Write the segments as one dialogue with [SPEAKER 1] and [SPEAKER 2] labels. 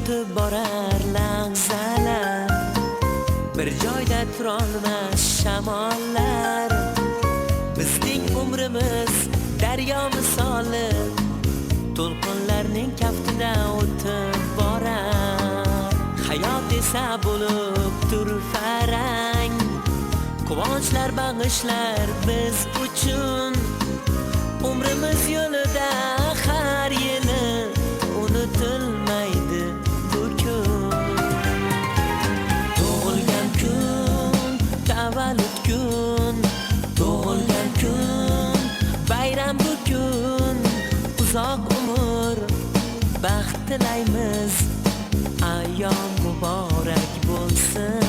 [SPEAKER 1] o'tib borar lahzalar, bir joyda turolmas shamollar. Bizning umrimiz daryo misoli, to'lqinlarning kaftida o'tib borar. Hayot esa bo'lib turfarang, quvonchlar bag'ishlar biz uchun. Umrimiz yo'lida har yili unutilmaydi bu kun. Tug'ilgan kun, tavallud kun, tug'ilgan kun, bayram bu kun. Uzoq umr, baxt tilaymiz, ayyom muborak bo'lsin.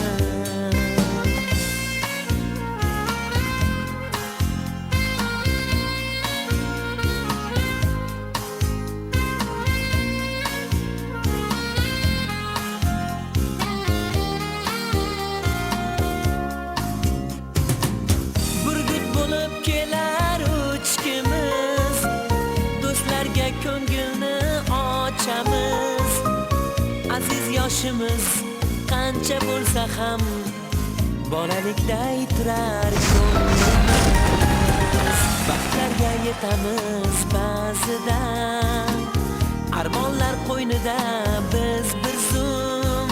[SPEAKER 1] Ko'ngilni ochamiz, aziz yoshimiz qancha bo'lsa ham bolalikday turar ko'nglimiz. Baxtlarga yetamiz ba'zida, armonlar qo'ynida biz bir zum.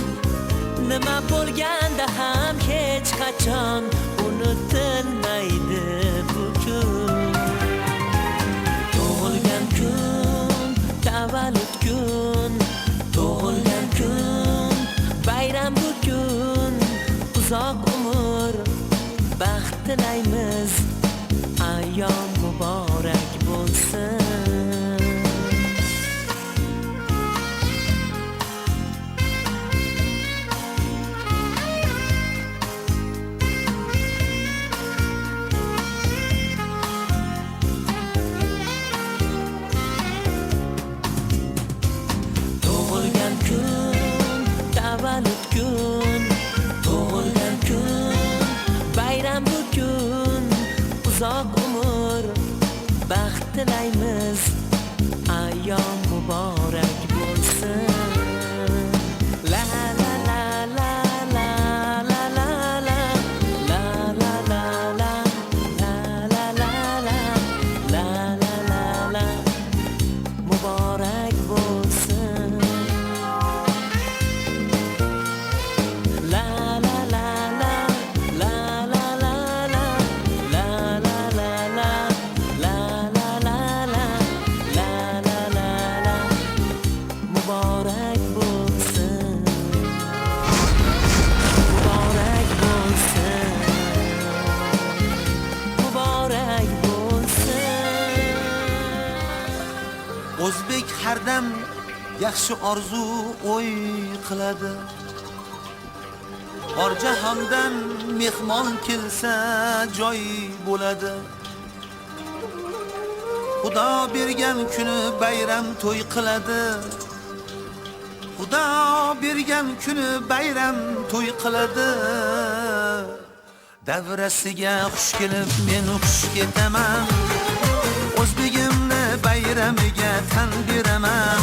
[SPEAKER 1] Nima bo'lganda ham hech qachon unutilmaydi bu kun. Tug'ilgan kun, tavallud kun, tug'ilgan kun, bayram bu kun. Uzoq umr, baxt tilaymiz, ayyom muborak bo'lsin. Tavallud kun, tug'ilgan kun, bayram bu kun. Uzoq umr, baxt tilaymiz, ayyom muborak bo'lsin. La la la la la la la la la la la la la la la la la la muborak bo'lsin.
[SPEAKER 2] O'zbek har dam yaxshi orzu o'y qiladi. Or jahondan mehmon kelsa joy bo'ladi. Xudo bergan kuni bayram to'y qiladi. Xudo bergan kuni bayram to'y qiladi. Davrasiga xush kelib men xush ketaman. O'zbegimni bayramiga tan beraman.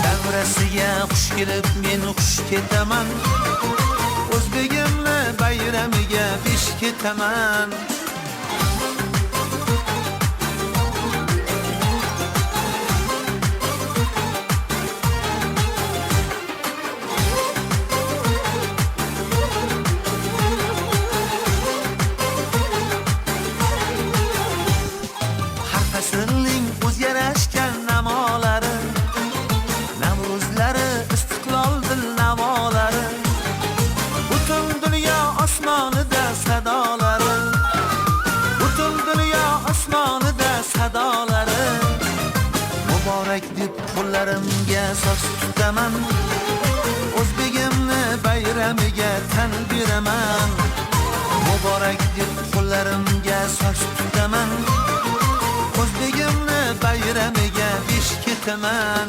[SPEAKER 2] Davrasiga xush kelib men xush ketaman. O'zbegimni bayramiga besh ketaman. Har faslning o'z yarashgan namolari, Navruzlari, istiqlol dil navolari, butun dunyo osmonida sadolari, butun dunyo osmonida sadolari. Muborak deb qo'llarimga soch tutaman. O'zbegimni bayramiga tan beraman. Muborak deb qo'llarimga soch tutaman. O'zbegimni bayramiga besh ketaman.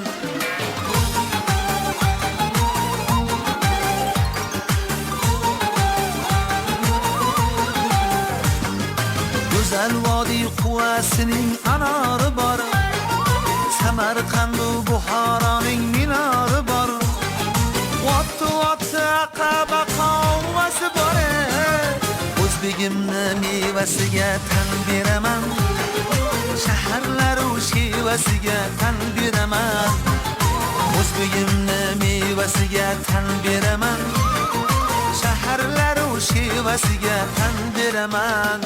[SPEAKER 2] Go'zal vodiy quvasining anori bor, Samarqand u Buxoroning minori bor. O'zbegimni mevasiga tan beraman, shaharlaru shevasiga tan beraman. O'zbegimni mevasiga tan beraman, shaharlaru shevasiga tan beraman.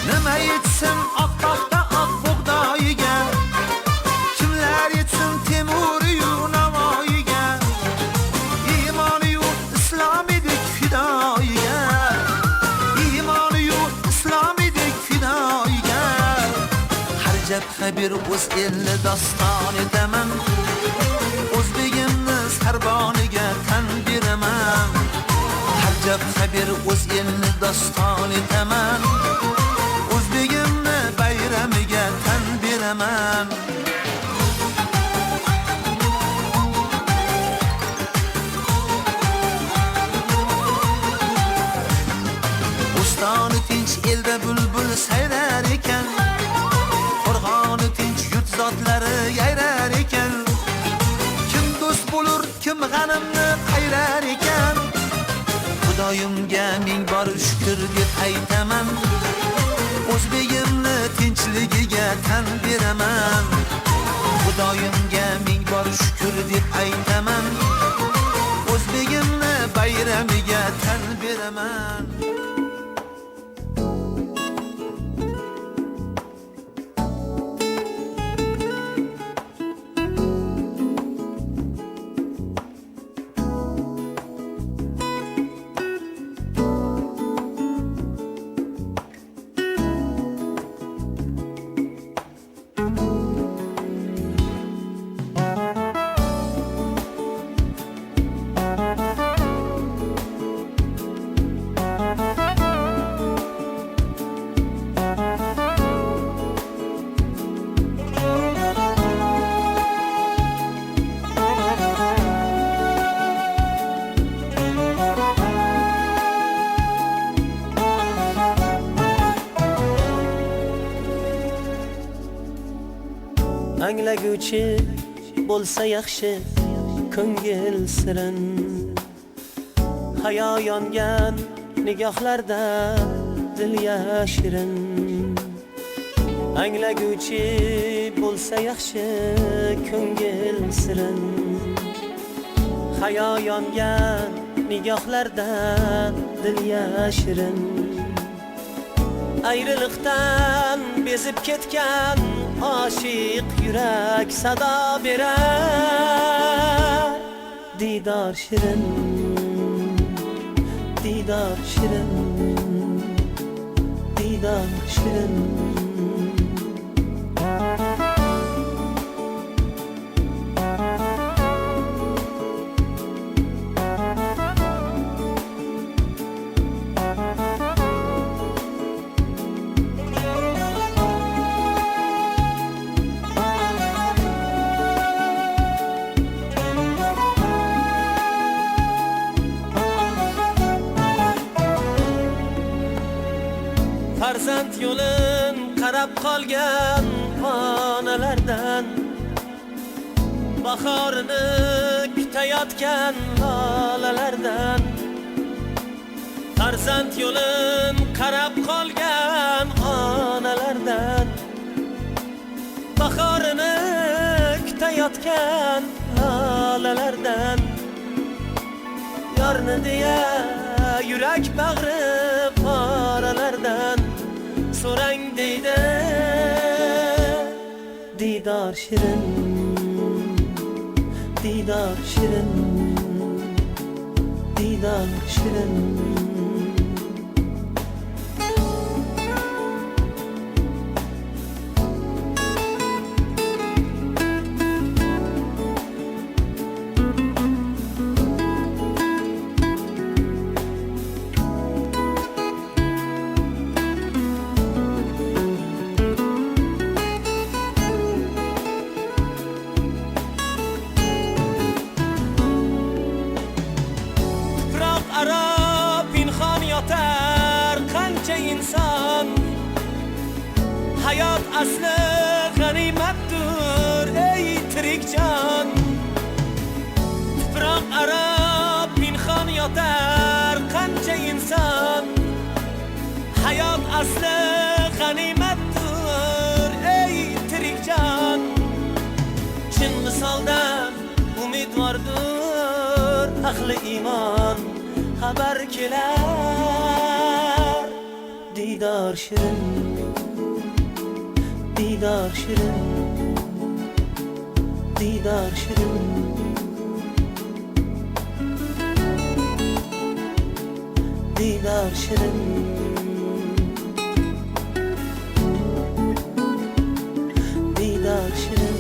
[SPEAKER 2] Nima yetsin oq paxta oq bug'doyiga, kimlar yetsin Temuriyu Navoiyga, iymoniyu islomidek fidoyiga, iymoniyu islomidek fidoyiga. Har jabha bir o'z elni doston etaman, o'zbegimni sarboniga tan beraman. Har jabha bir o'z elni doston etaman, o'zbegimni bayramiga tan beraman. Bo'stoni tinch elda bulbul sayrar ekan, qo'rg'oni tinch yurt zotlari yayrar ekan. Kim do'st bo'lur, kim g'animni qayrar ekan. Xudoyimga ming bor shukr deb aytaman, o'zbegimni tinchligiga tan beraman. Xudoyimga ming bor shukr deb aytaman, o'zbegimni bayramiga tan beraman.
[SPEAKER 1] Anglaguvchi bo'lsa yaxshi ko'ngil sirin, hayo yongan nigohlarda dil yashirin. Anglaguvchi bo'lsa yaxshi ko'ngil sirin, hayo yongan nigohlarda dil yashirin. Ayriliqdan bezib ketgan oshiq yurak sado berar. Didor shirin, didor shirin, didor shirin. Farzand yo'lin qarab qolgan onalardan, bahorini kutayotgan lolalardan. Farzand yo'lin qarab qolgan onalardan, bahorini kutayotgan lolalardan. Yorni deya yurak bag'ri poralardan so'rang deydi. Didor shirin, didor shirin, didor shirin. inson hayot asli g'animatdir ey جان tuproq arab pinhon yotar qancha inson hayot asli g'animatdir ey tirik jon chin visoldan umidvordir ahli iymon xabar kelar diydor shirin diydor shirin diydor shirin diydor shirin diydor shirin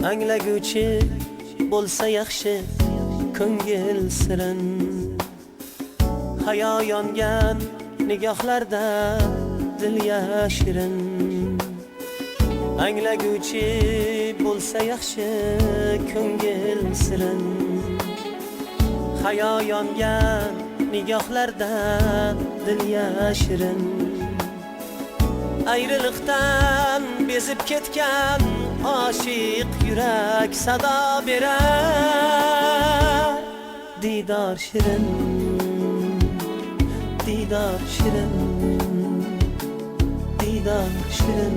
[SPEAKER 1] anglaguvchi bo'lsa yaxshi ko'ngil sirin. Hayo yongan nigohlarda dil yashirin. Anglaguvchi bo'lsa yaxshi ko'ngil sirin. Hayo yongan nigohlarda dil yashirin. Ayriliqdan bezib ketgan oshiq yurak sado berar. Didor shirin, didor shirin, didor shirin.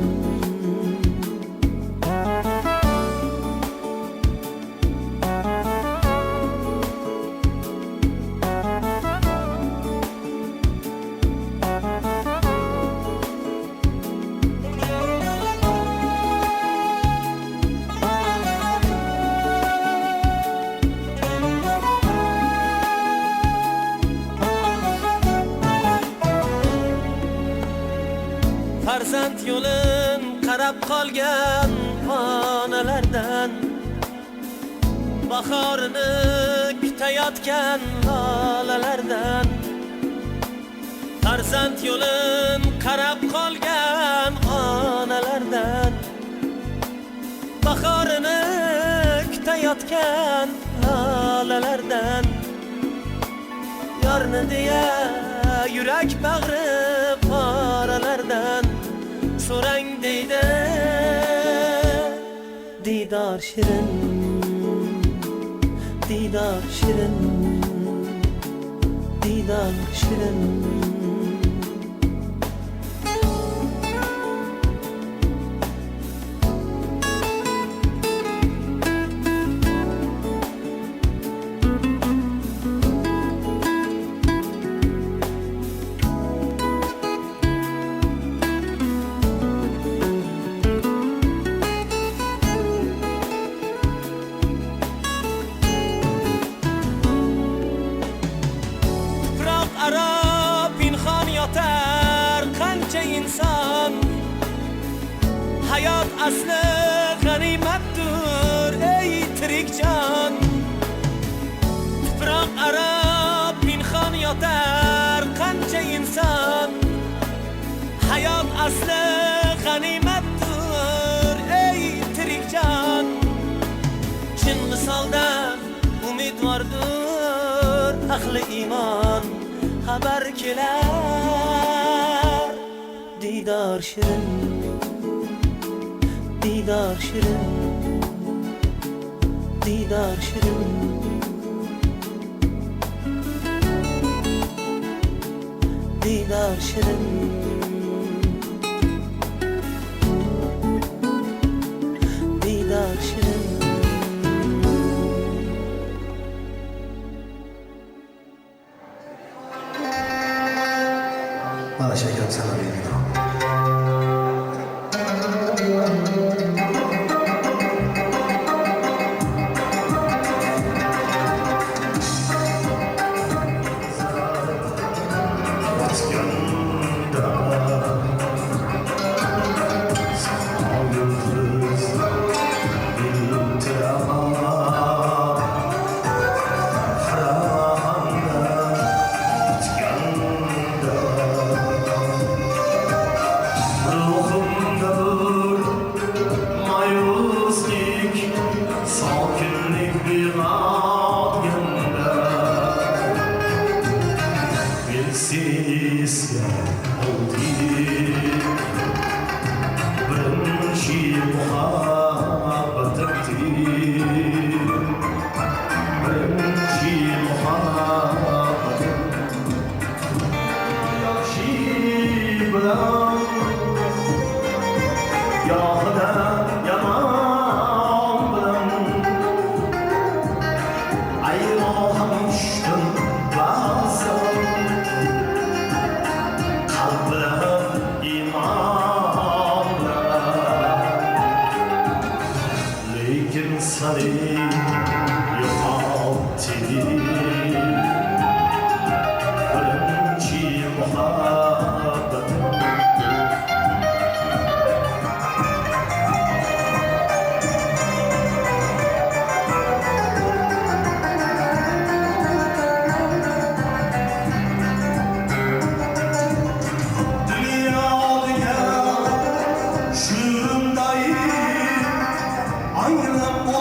[SPEAKER 1] Farzand yo'lin qarab qolgan onalardan, bahorini kutayotgan lolalardan. Farzand yo'lin qarab qolgan onalardan, bahorini kutayotgan lolalardan. Yorni deya yurak bag'ri poralardan so'rang deydi. Didor shirin, didor shirin, didor shirin. İnsan hayat aslı ganimettir ey tirik can. Tuproq ara pinhon yotar qancha inson. Hayot asli ganimettir ey tirik can. Chin misoldan umidvordir ahli iymon xabar kelar. Didor shirin, didor shirin, didor shirin. Didor shirin, didor shirin.
[SPEAKER 3] Bana şekerim sana bir gün.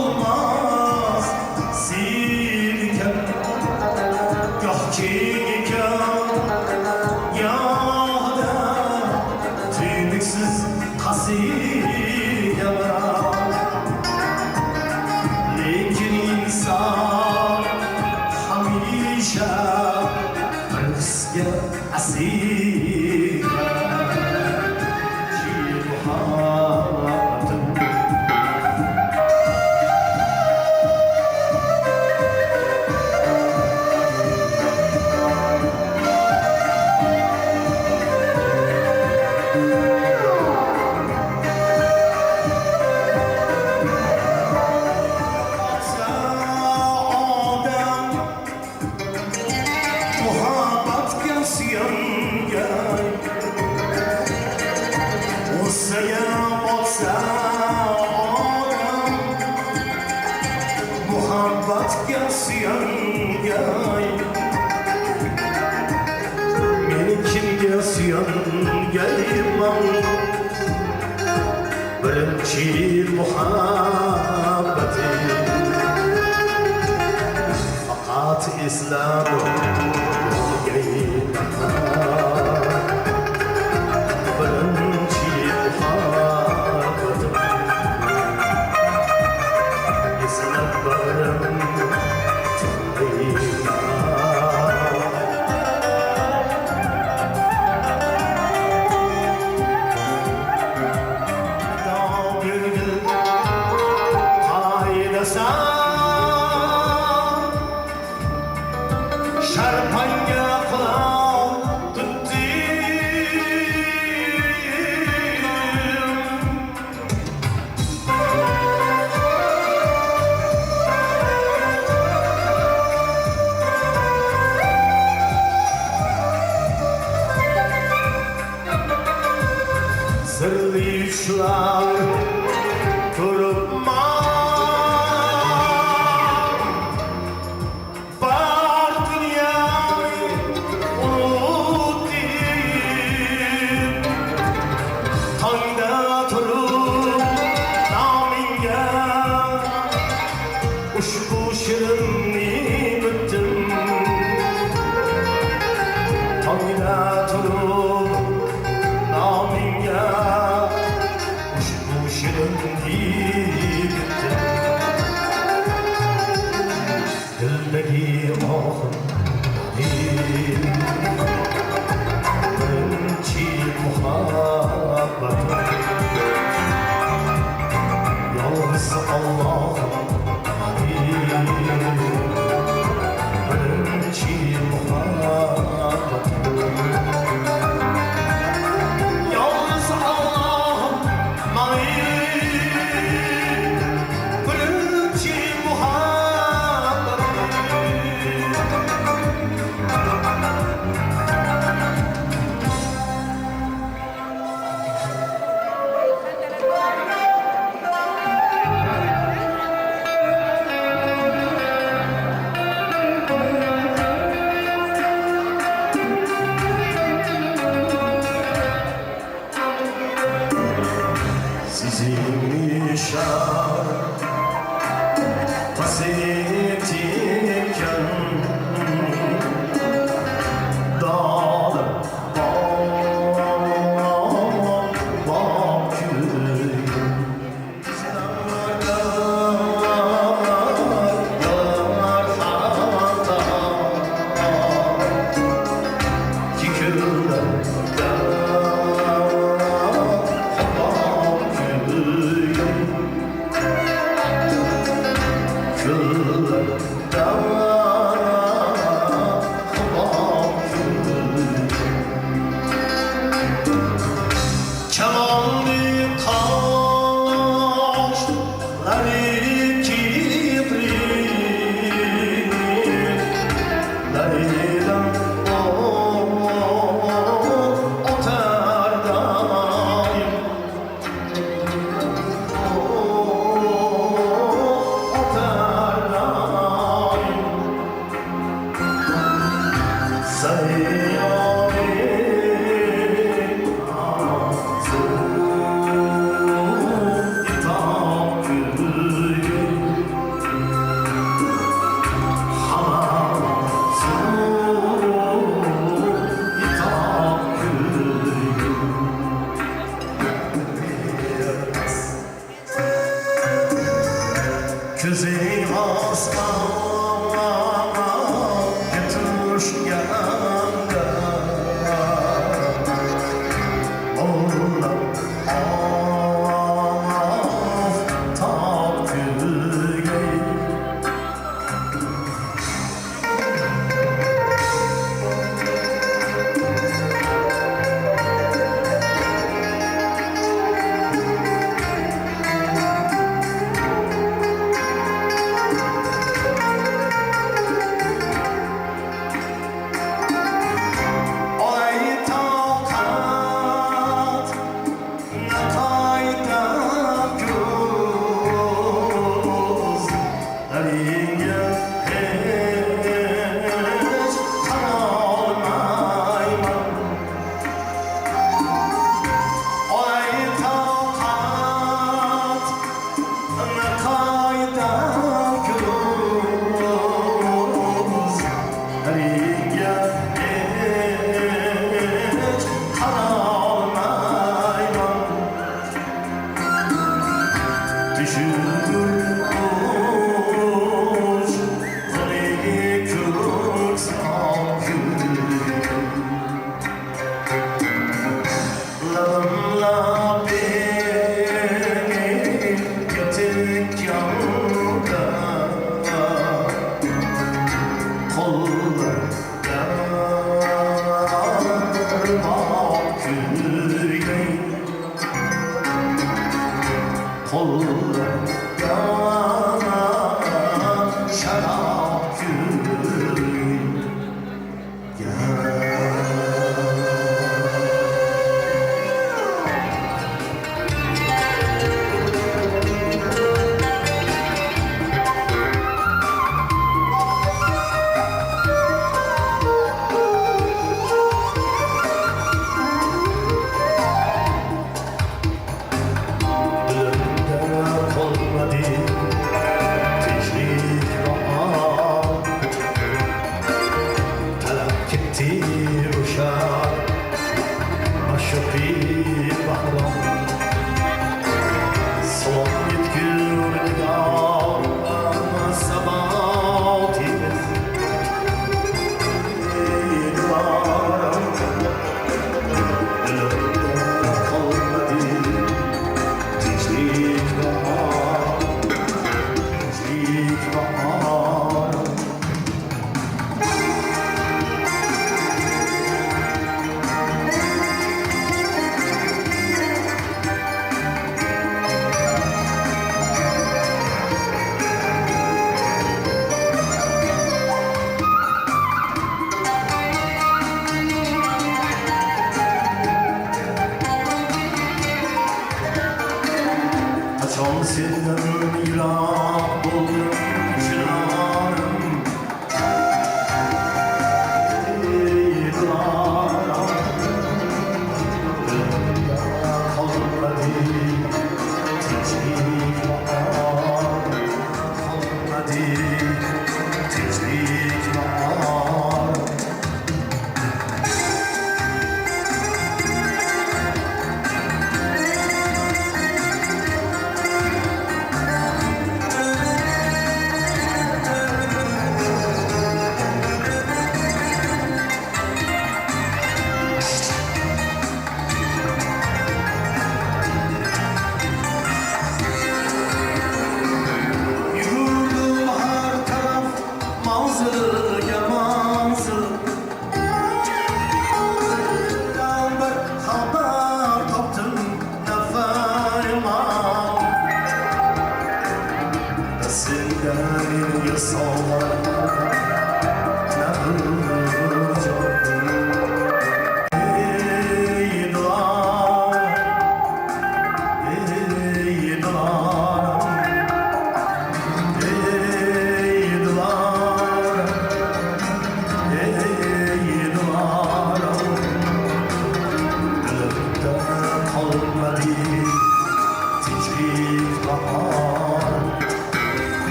[SPEAKER 4] olmaz silken Gah çiğken Gah da tüyüksüz kasile var Lekin insan hamisha Hırsga asir birinchi muhabbatim faqat eslab birinchi muhabbatim eslab barim Kuzey asmana yetişganda Oğlan aftap gülgey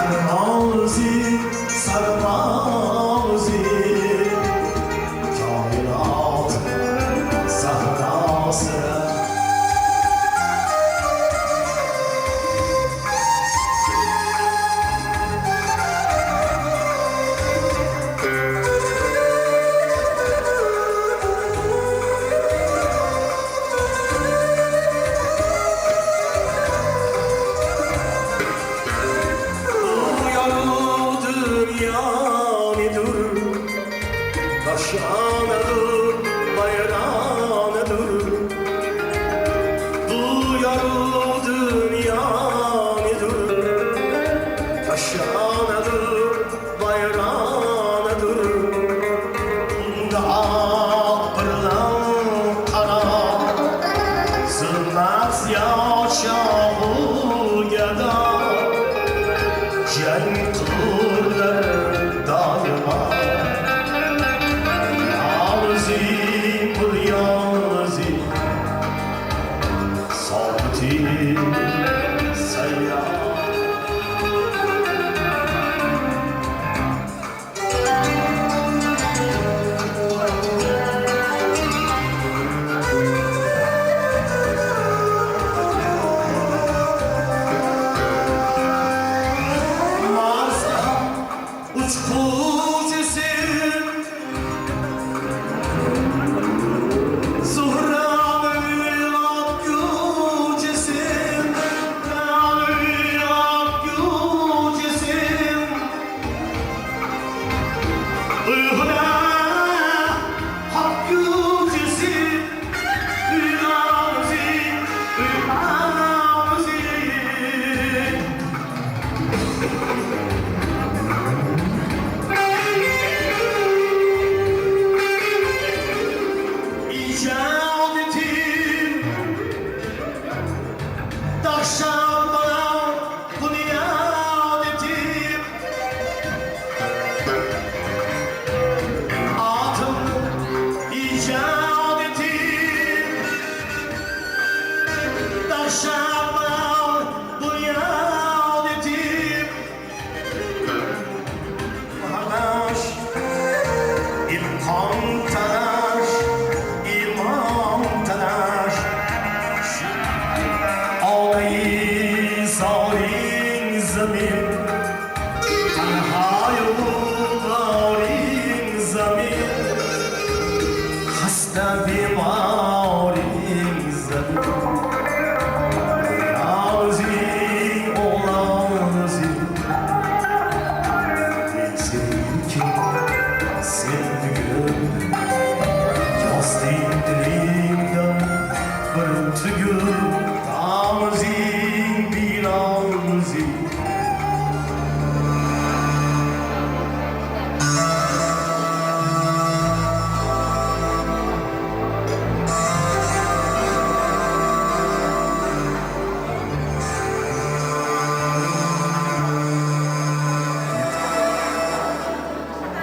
[SPEAKER 4] Sarmazi, sarmazi, kainat sahrası. Taşanadır, bayrağınadır. Duyarlı dünyanıdır. Taşanadır, bayrağınadır. Daha pırlan kara, sığmaz yaşağı geda. Cenk kılırlar daima.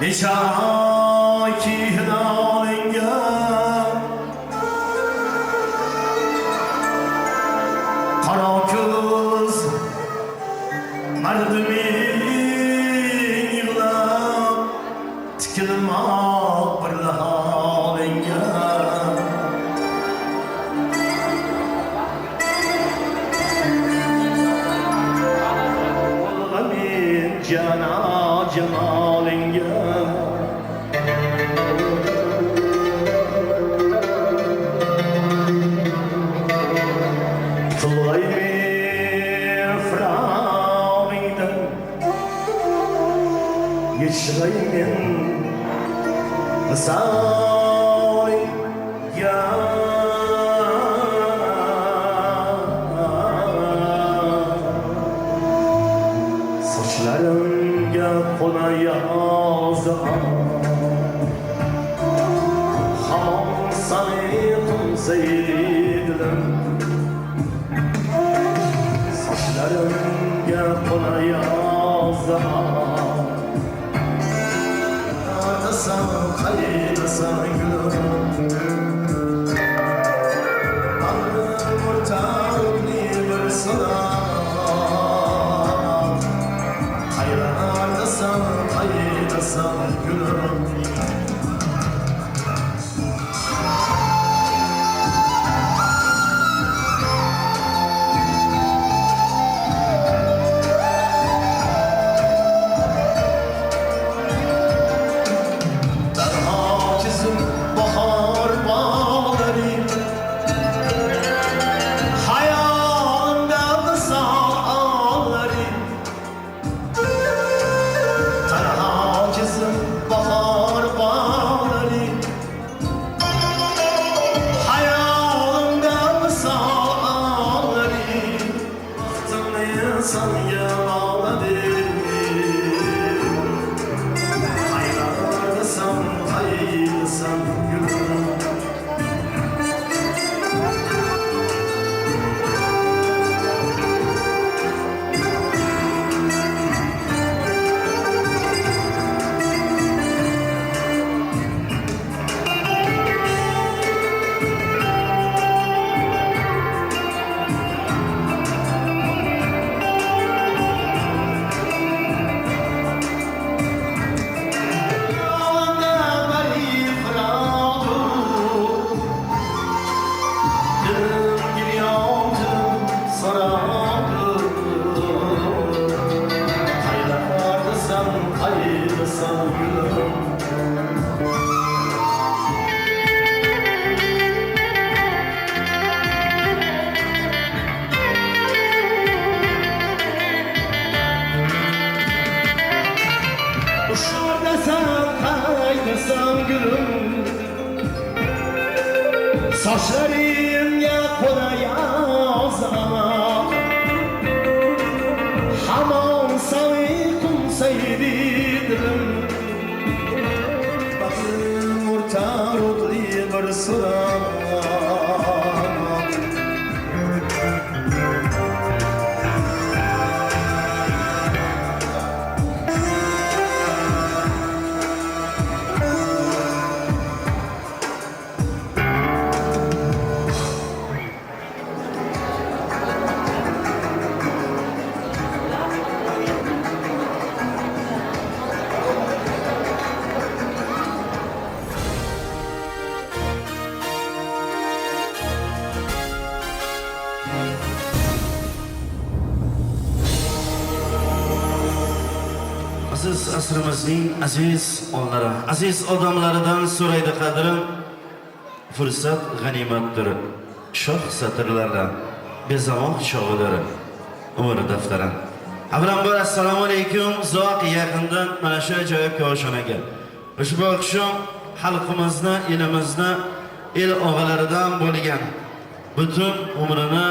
[SPEAKER 4] Nişaki hilalinga Kara kız merdimin yığlab Tikilmak bir halinga Olgamin cana cemalinga Geçreymen Asay ya Saçlarımga qona yazan Hamon sani qımsaydilim Saçlarımga qona yazan Kaynasan gülüm Anım ortağımni bir sana gülüm. Uşlar desem kaynasam gülüm. Saçlarım yakına yazama. Hamam sayıkum seyridim. Bakın orta rutli bir sıra.
[SPEAKER 5] Aziz asrimizning aziz onlari, aziz odamlaridan so'raydi qadrim. Fursat g'animatdir. Shoh satrlardan bezamoq chog'idir. Umr daftaran. Avvalambor assalomu alaykum. Uzoq yaqindan mana shu ajoyib ko'rishanaga. Ushbu oqshom xalqimizni, elimizni, el og'alaridan bo'lgan butun umrini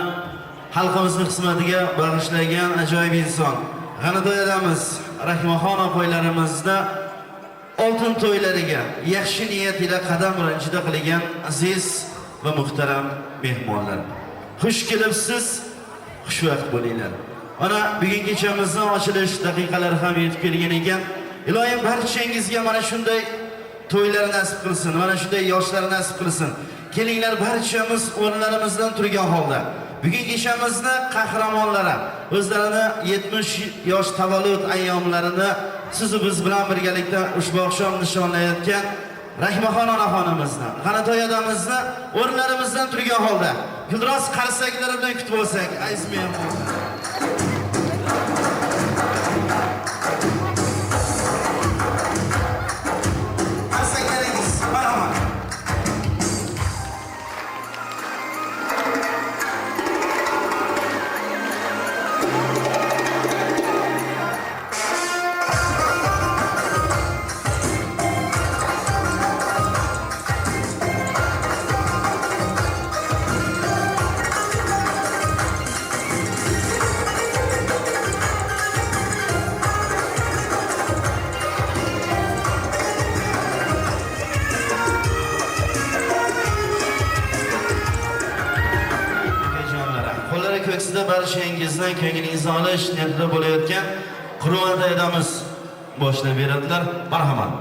[SPEAKER 5] xalqimizning xizmatiga bag'ishlagan ajoyib inson. G'anidoyadamiz Rahimaxon opoylarimizda oltin to'ylariga yaxshi niyat ila qadam birinchida qilgan aziz va muhtaram mehmonlar. Xush kelibsiz, xushvaqt bo'linglar. Ana bugun kechamizning ochilish daqiqalari ham yetib kelgan ekan. Iloyim barchangizga mana shunday to'ylar nasib qilsin, mana shunday yoshlar nasib qilsin. Kelinglar, barchamiz o'rnlarimizdan turgan holda bugun kechamizni qahramonlari o'zlarini 70 yosh tavallud ayyomlarini siz biz bilan birgalikda ushbu oqshom nishonlayotgan Rahimaxon onaxonimizni, G'anatoyadamizni o'rnlarimizdan turgan holda gulroz qarsaklari bilan kutib olsak, aziz mehmonlar. Qarsaklaringiz marhamat. Ko'ksida barchangizdan ko'nglingizni olish niyatida bo'layotgan Qur'on aytamiz boshlab beradilar. Marhamat.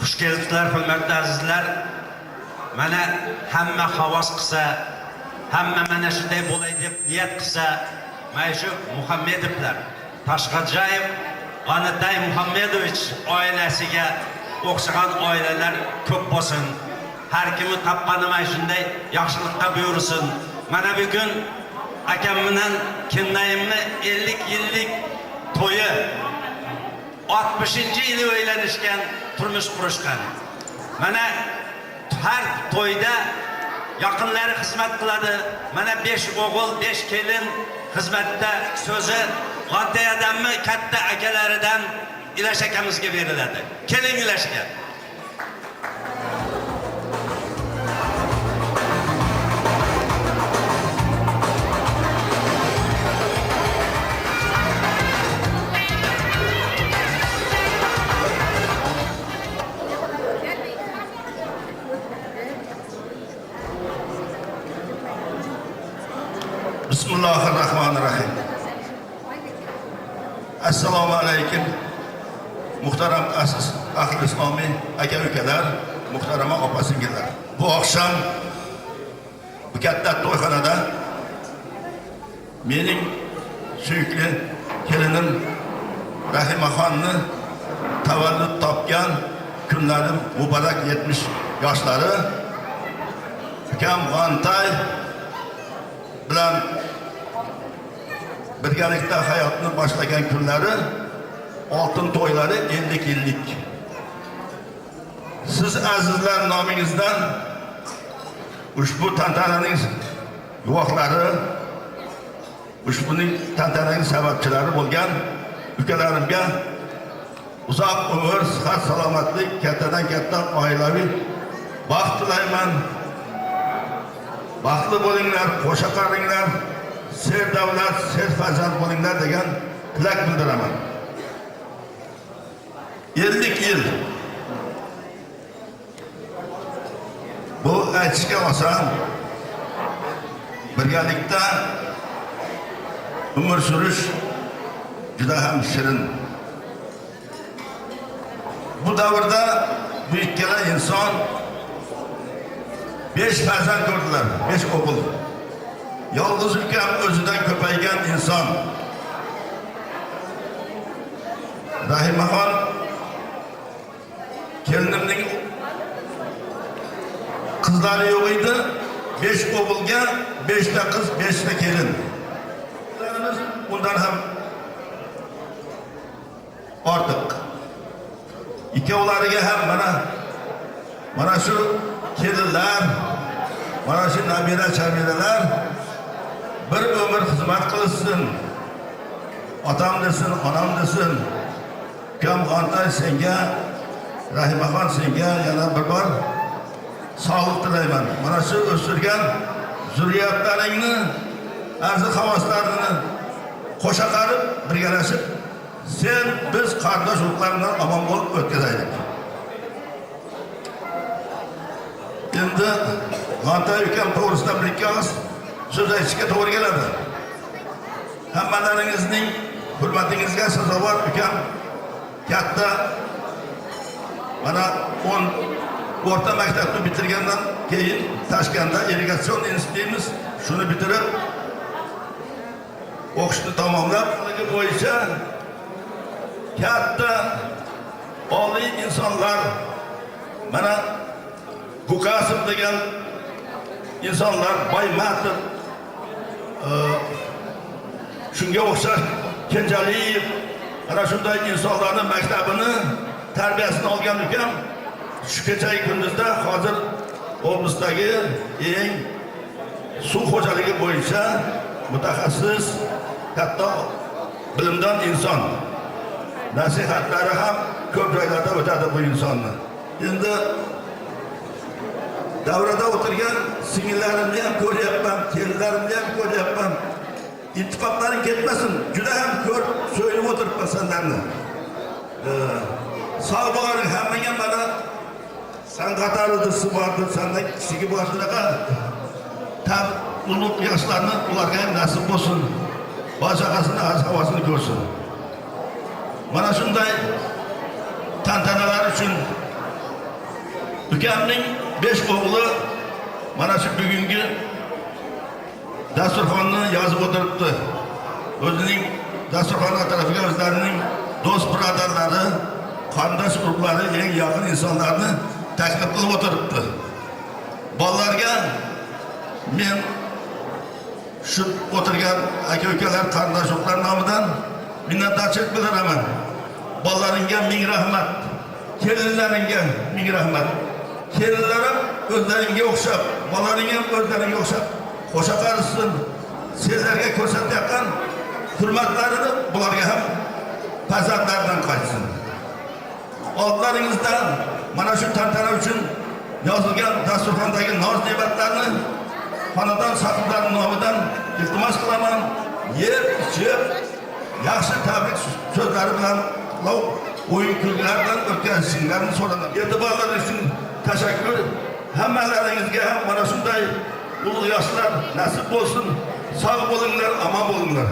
[SPEAKER 6] Xush kelibsizlar, hurmatli azizlar. Mana hamma havas qilsa, hamma mana shunday bo'lay deb niyat qilsa, mana shu Muhammedovlar, Tashqajoyev, G'anatay Muhammedovich oilasiga o'xshagan oilalar ko'p bo'lsin. Har kimi topqani mana shunday yaxshilikqa buyursin. Mana bugun akam bilan Kennayimni 50 yillik to'yi 60-yili uylanishgan, turmush qurishgan. Mana har to'yda yaqinlari xizmat qiladi. Mana 5 o'g'il, 5 kelin xizmatda so'zi G'anatayadammi katta akalaridan Ilash akamizga beriladi. Keling Ilashga.
[SPEAKER 7] Bismillahirrahmanirrahim. Assalomu alaykum. Muhtaram aziz ahli islomiy aka-ukalar, muhtarama opa-singillar. Bu oqshom bu katta to'yxonada mening suyukli kelinim Rahimaxonni tavallud topgan kunlarim muborak 70 yoshlari Ukam G'anatay bilan birgalikda hayotni boshlagan kunlari oltin to'ylari 50 yillik. Siz azizlar nomingizdan ushbu tantananing guvohlari, ushbuning tantananing sababchilari bo'lgan ukalarimga uzoq umr, sihat, salomatlik, kattadan katta oilaviy baxt tilayman. Baxtli bo'linglar, qo'sha qaringlar, ser davlat, ser farzand bo'linglar degan tilak bildiraman. 50 yil. Bu aytishga oson. Birgalikda umr surish juda ham shirin. Bu davrda bu ikkala inson 5 farzand ko'rdilar, 5 o'g'il. Yolg'iz ukam o'zidan ko'paygan inson. Rahimaxon kelinimning qizlari yo'q edi. 5 o'g'ilga 5 ta qiz, 5 ta kelin. Qizlarimiz undan ham ortiq. Ikkovlariga ham mana shu kelinlar, mana shu nabira chabiralar bir umr xizmat qilsin. Otam desin, onam desin. Ukam Xontoy senga, Rahimaxon senga yana bir bor sog'lik tilayman. Mana shu o'stirgan zurriyatlaringni, arzi havoslarini qo'sha qarib, birgalashib, sen biz qardosh urug'lardan omon bo'lib o'tkazaylik. Endi Xontoy ukam to'g'risida bir ikki og'iz so'z aytishga to'g'ri keladi. Hammalaringizning hurmatingizga sazovor ukam katta mana 10 o'rta maktabni bitirgandan keyin Toshkentda irrigatsion institutimiz shuni bitirib o'qishni tamomlab, bo'yicha katta oliy insonlar, mana Bukasov degan insonlar, Baymatov, shunga o'xshash Kenjaliyev, ana shunday insonlarning maktabini, tarbiyasini olgan ukam shu kechagi kunduzda hozir oblastdagi eng suv xo'jaligi bo'yicha mutaxassis, katta bilimdon inson. Nasihatlari ham ko'p joylarda o'tadi bu insonni. Endi davrada o'tirgan singillarimni ham ko'ryapman, kelinlarimni ham ko'ryapman. İttifaqlaring ketmasin. Juda ham ko'p so'yib o'tiribman senlarni. Sog' bo'ling, hammaga mana san qatorida sifatli sendan kichigi boshliqa tab ulug' yoshlarni ularga ham nasib bo'lsin. Boshqasini havosini ko'rsin. Mana shunday tantanalar uchun ukamning 5 o'g'li mana shu bugungi dasturxonni yozib o'tiribdi. O'zining dasturxon atrofiga o'zlarining do'st birodarlari, qarindosh urug'lari, eng yaqin insonlarni taklif qilib o'tiribdi. Bolalarga men shu o'tirgan aka-ukalar, qarindosh urug'lar nomidan minnatdorchilik bildiraman. Bolalaringga ming rahmat, kelinlaringga ming rahmat. Kelinlarim o'zlaringga o'xshab, bolalaring ham o'zlaringga o'xshab qo'sha qarishsin. Sizlarga ko'rsatayotgan hurmatlarini bularga ham farzandlaridan qaytsin. Oldlaringizdan mana shu tantana uchun yozilgan dasturxondagi noz-ne'matlarni xonadon sohiblari nomidan iltimos qilaman. Yeb, ichib, yaxshi tabrik so'zlari bilan o'yin kulgilar bilan o'tkazishingizni so'raman. E'tiborlaringiz uchun tashakkur. Hammalaringizga ham mana shunday ulug' yoshlar nasib bo'lsin. Sog' bo'linglar, omon bo'linglar.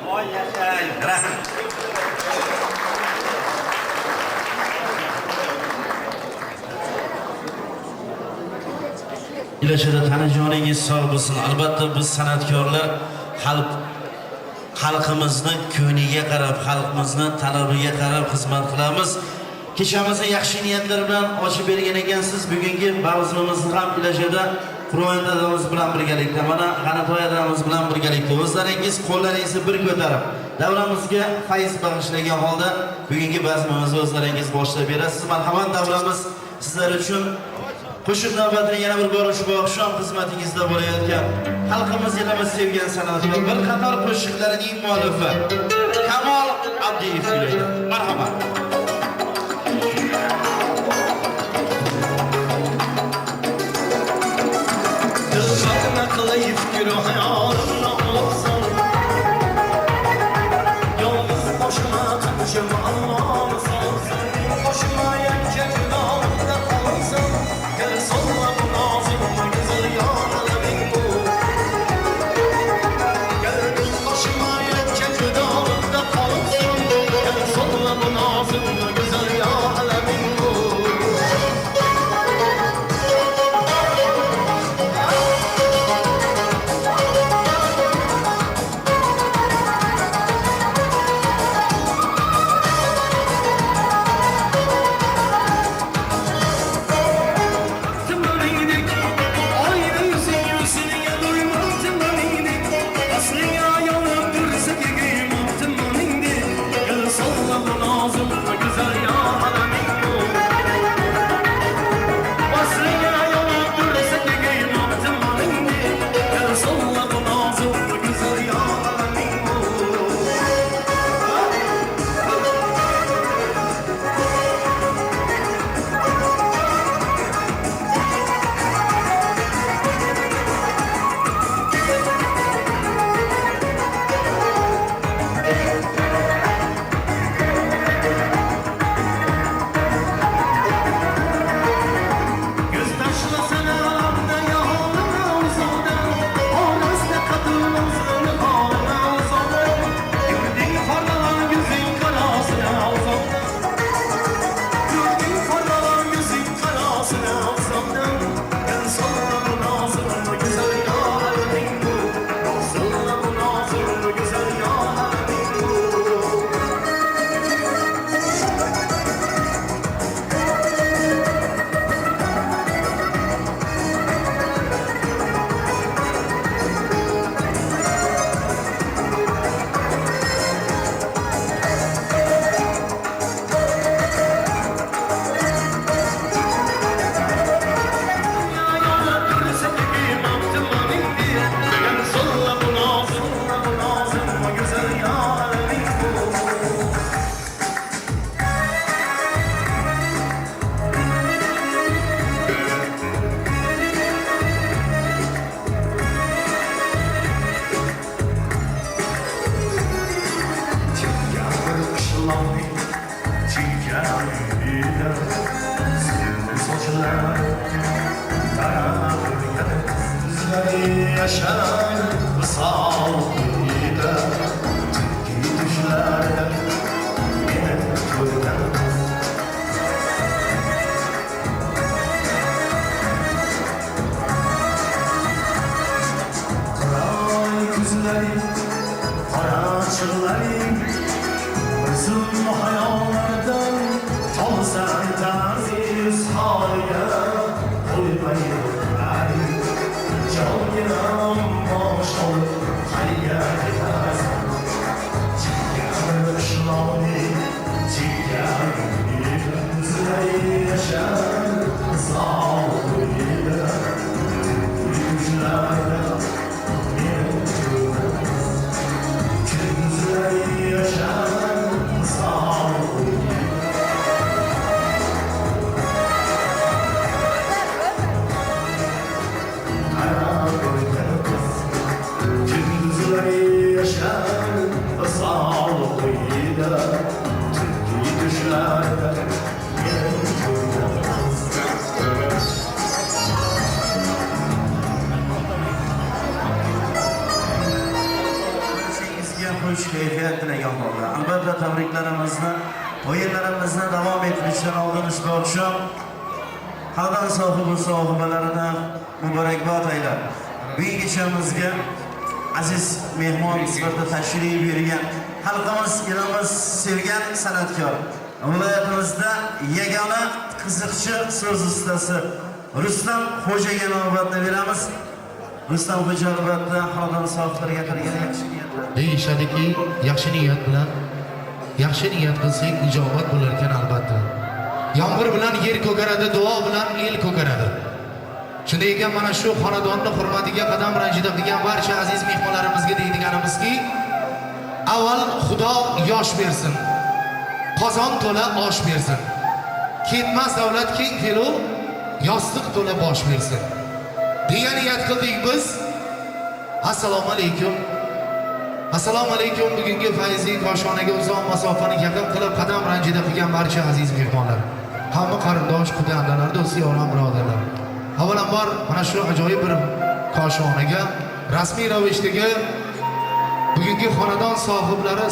[SPEAKER 6] Voy yashay, rahmat.
[SPEAKER 5] Ilashada tanajoningiz sog' bo'lsin. Albatta biz san'atkorlar xalqimizni ko'niga qarab, xalqimizni talabiga qarab xizmat qilamiz. Kechamizni yaxshi niyatlar bilan ochib bergan ekansiz. Bugungi bazmimizni ham Ilashada Qur'on dadamiz bilan birgalikda, mana G'anatoy dadamiz bilan birgalikda o'zlaringiz qo'llaringizni bir ko'tarib, davramizga fayz bag'ishlagan holda bugungi bazmimizni o'zlaringiz boshlab berasiz. Marhamat, davramiz sizlar uchun qo'shiq navbatini yana bir bor ushbu oqshom xizmatingizda bo'layotgan xalqimiz yig'imiz sevgan san'atkor bir qator qo'shiqlarining muallifi Kamol Abdiyev kuylaydi. Marhamat.
[SPEAKER 4] Dilşadına kılayıp fikri hayalımla olsan Yalnız başıma tanışım anlamsan Başıma yenecek dağımda kalsan Gel salla bu nazımı güzel yanarım bu Gel başıma yenecek dağımda kalsan Gel salla bu nazımı güzel yanarım bu Yaşar sağ ile Türkiye düşlerde yine türden Kara yüzleri, kara çılları Bizim hayallerden Tom sen taziz haliye Koymayın Canım boş olup hayal etmez Çiğer şlavni, çiğer yüzleri yaşar Sağlığı ile yüzlerde yüzleri yaşar Sağlığı ile
[SPEAKER 5] Hoş keyfiyat tilagan holda albatta tabriklarimizni o'yinlarimizni davom ettirishdan oldin ushbu oqshom xalqdan sohibalarida muborakbod aylab bugungi kechamizga aziz mehmon sifatida tashrif buyurgan xalqimiz elimiz sevgan san'atkor viloyatimizda yagona qiziqchi so'z ustasi Rustam Xo'jaga navbatni beramiz. Rustam Xo'ja albatta xonadon sohiblariga qilgan yaxshi niyatlar.
[SPEAKER 8] Deyishadiki, yaxshi niyat bilan yaxshi niyat qilsak ijobat bo'lar ekan albatta. Yomg'ir bilan yer ko'karadi, duo bilan el ko'karadi. Shunday ekan mana shu xonadonni hurmatiga qadam ranjida qilgan barcha aziz mehmonlarimizga deydiganimizki, avval Xudo yosh bersin. Qozon to'la osh bersin. Ketmas davlat keng fe'lu yostiq to'la bosh bersin. Degan niyat qildik biz. Assalomu alaykum. Assalomu alaykum bugungi fayzli koshonaga uzoq masofani yaqin qilib qadam ranjida qilgan barcha aziz mehmonlar. Hamma qarindosh, qudandalar, do'st, yo'ron birodarlar. Avvalambor mana shu ajoyib bir koshonaga rasmiy ravishdagi bugungi xonadon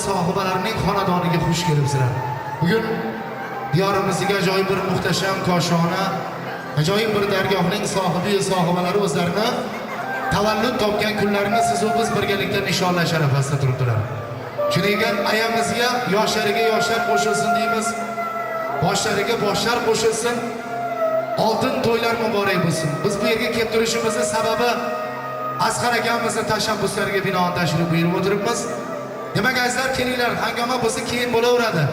[SPEAKER 8] sohibalarining xonadoniga xush kelibsizlar. Bugun diyorimizga ajoyib bir muhtasham koshona, ajoyib bir dargohning sohibalari o'zlarini tavallud topgan kunlarini siz va biz birgalikda nishonlash arafasida turibdilar. Shuning ekan ayamizga yoshlariga yoshlar qo'shilsin deymiz. Boshlariga boshlar qo'shilsin. Oltin to'ylar muborak bo'lsin. Biz bu yerga kelib turishimizning sababi Asqar akamizning tashabbuslariga binoan tashrif buyurib o'tiribmiz. Demak azizlar, kelinglar, hangoma bo'lsa keyin bo'laveradi.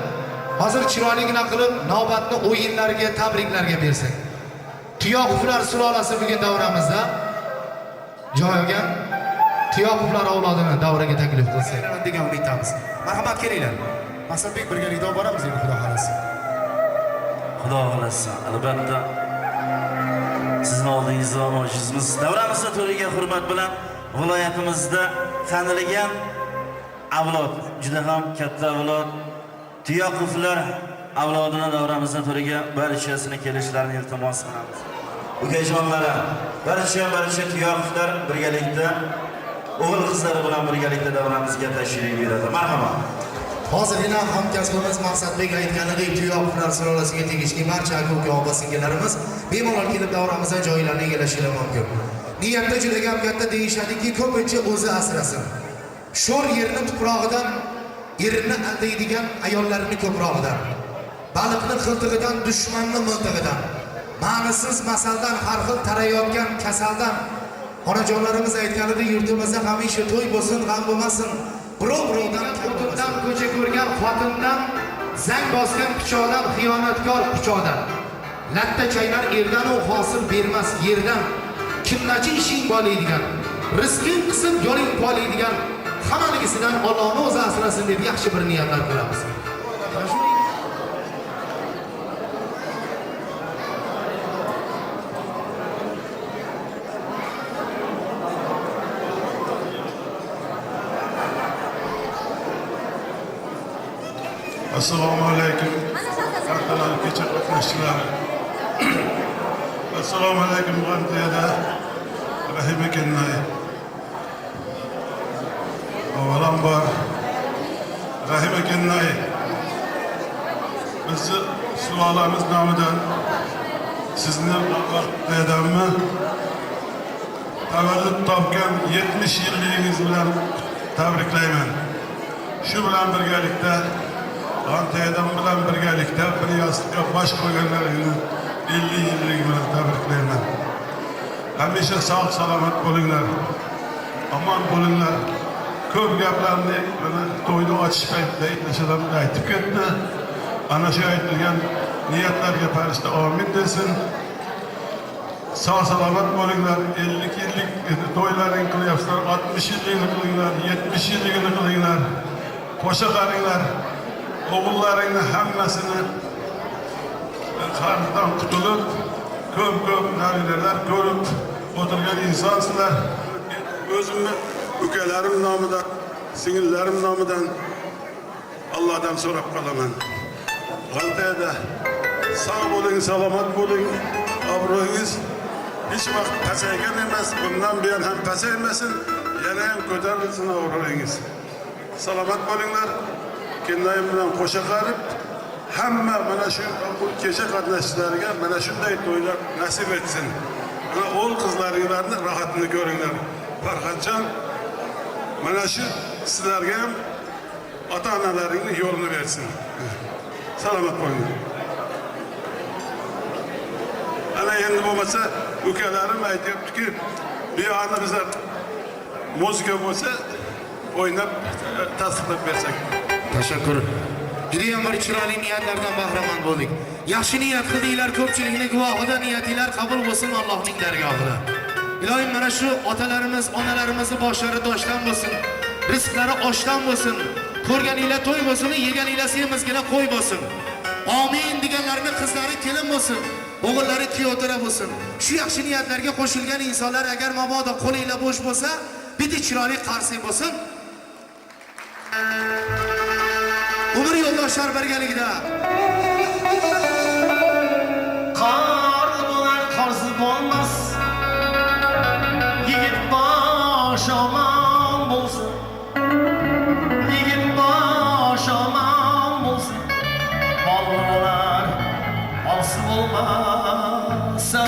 [SPEAKER 8] Hozir chiroyligina qilib navbatni o'yinlarga, tabriklarga bersak. Tuyoquflar sulolasi bugun davramizda joy olgan Tuyoquflar avlodini davraga taklif qilsak degan umidamiz. Marhamat, kelinglar. Maqsadbek birgalikda olib boramiz endi Xudo xolasa.
[SPEAKER 5] Xudo xolasa, albatta sizning oldingizda mojizimiz. Davramizda to'liga hurmat bilan viloyatimizda tanilgan avlod, juda ham katta avlod Tuyoquflar avlodini davramizda to'liga barchasini kelishlarini iltimos qilamiz. Ukajonlari, barcha Tuyoquflar birgalikda o'g'il qizlari bilan birgalikda davramizga tashrif buyuradi. Marhamat.
[SPEAKER 8] Hozirgina hamkasbimiz Maqsadbek aytganidek Tuyoquflar sulolasiga tegishli barcha aka-uka opa-singillarimiz bemalol kelib davramizdan joylarni egallashlari mumkin. Niyatda juda gap katta deyishadiki, ko'pincha o'zi asrasin. Sho'r yerni tuprog'idan, erini aldaydigan ayollarni ko'prog'idan, baliqni qiltig'idan, dushmanni miltig'idan, ma'nisiz masaldan, har xil tarayotgan kasaldan, onajonlarimiz aytganidek yurtimizda hamisha to'y bo'lsin, g'am bo'lmasin. Birovdan xotindan ko'cha ko'rgan xotindan, zang bosgan pichoqdan, xiyonatkor pichoqdan, latta chaynar erdan u hosil bermas yerdan, kimnachi ishing bolaydigan, rizqing qisib yo'ling polaydigan, hammaligisidan Allohni o'zi asrasin deb yaxshi bir niyatlar qilamiz.
[SPEAKER 7] Assalomu alaykum. Qartalar kecha qatnashchilari. Assalomu alaykum G'antiyada. Rahim ekanlar. Avvalambor Rahim ekanlar. Biz sulolamiz nomidan sizni G'antiyadami tavallud topgan 70 yilligingiz bilan tabriklayman. Shu bilan birgalikda G'antiyadan bilan birgalikda bir yostiqqa bosh qo'yganlaringni 50 yillik bilan tabriklayman. Hamisha sog' salomat bo'linglar. Omon bo'linglar. Ko'p gaplarni to'yni ochish paytida nashadan aytib ketdi. Ana shu aytilgan niyatlarga farishta amin desin. Sog' salomat bo'linglar. 50 yillik to'ylaring qilyapsizlar, 60 yilligini qilinglar, 70 yilligini qilinglar. Qo'sha qaringlar. Oğullarını hammasini qarzidan qutulib, ko'p navineler ko'rib o'tirgan insonsizlar. O'zimni ukalarim nomidan, singillarim nomidan Allohdan so'rab qolaman. G'antiyada sog' bo'ling, salomat bo'ling, obro'yingiz hech vaqt pasaygan emas, bundan buyon ham pasaymasin, yana ham ko'tarilsin obro'yingiz. Salomat bo'linglar. Kennoyim bilan qo'sha qarib, hamma mana shu kecha qatnashchilariga mana shunday to'ylar nasib etsin. Mana o'g'il qizlaringlarni rohatini ko'ringlar. Farxatjon, mana shu sizlarga ham ota-onalaringning yo'lini bersin. Salomat bo'linglar.
[SPEAKER 9] ana endi bo'lmasa ukalarim aytyaptiki, bu yoqni bizlar muzika bo'lsa o'ynab tasdiqlab bersak.
[SPEAKER 8] Tashakkur. Judayam bir chiroyli niyatlardan bahramand bo'ldik. Yaxshi niyat qildinglar, ko'pchilikning guvohida niyatinglar qabul bo'lsin Allohning dargohida. Ilohim mana shu otalarimiz, onalarimizni boshlari toshdan bo'lsin, rizqlari oshdan bo'lsin, ko'rganinglar to'y bo'lsin, yeganinglar semizgina qo'y bo'lsin. Amin deganlarning qizlari kelin bo'lsin, o'g'illari kuyovtira bo'lsin. Shu yaxshi niyatlarga qo'shilgan insonlar agar mabodo qo'linglar bo'sh bo'lsa, bitta chiroyli qarsak bo'lsin. Umr yo'ldoshlar birgaligida.
[SPEAKER 4] Qarz bo'lar, qarzi bo'lmas. Yigit bosh omon bo'lsin. Yigit bosh omon bo'lsin. Bolalar olsi bo'lmasa.